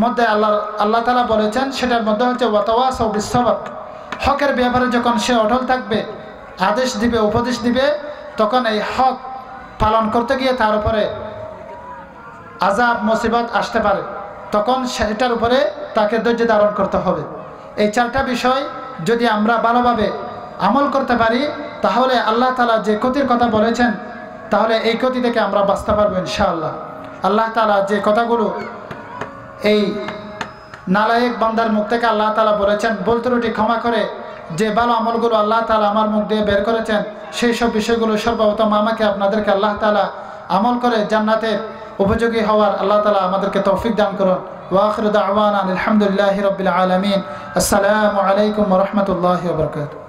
মধ্যে আল্লাহ তাআলা বলেছেন সেটার মধ্যে হচ্ছে ওয়াতাওয়াসাউ বিস সবর। হকের ব্যাপারে যখন সে অটল থাকবে, আদেশ দিবে, উপদেশ দিবে, তখন এই হক পালন করতে গিয়ে তার উপরে আযাব মুসিবত আসতে পারে, তখন সেটার উপরে তাকে ধৈর্য ধারণ করতে হবে। এই 4টা বিষয় যদি আমরা ভালোভাবে আমল করতে পারি তাহলে আল্লাহ তাআলা যে ক্ষতির কথা বলেছেন তাহলে এই ক্ষতি থেকে আমরা বাঁচতে পারবো ইনশাআল্লাহ। আল্লাহ তাআলা যে কথাগুলো এই নালায়েক বান্দার মুখ থেকে আল্লাহ তাআলা বলেছেন ভুল ত্রুটি ক্ষমা করে যে ভালো আমলগুলো আল্লাহ তাআলা আমার মুখ দিয়ে বের করেছেন সেই সব বিষয়গুলো সর্বপ্রথম আমাকে আপনাদেরকে আল্লাহ তাআলা আমল করে জান্নাতের উপযোগী হওয়ার আল্লাহ তাআলা আমাদেরকে তৌফিক দান করুন। ওয়া আখিরু দাওয়ানা আলহামদুলিল্লাহি রাব্বিল আলামিন। আসসালামু আলাইকুম ওয়া রাহমাতুল্লাহি ওয়া বারাকাতুহু।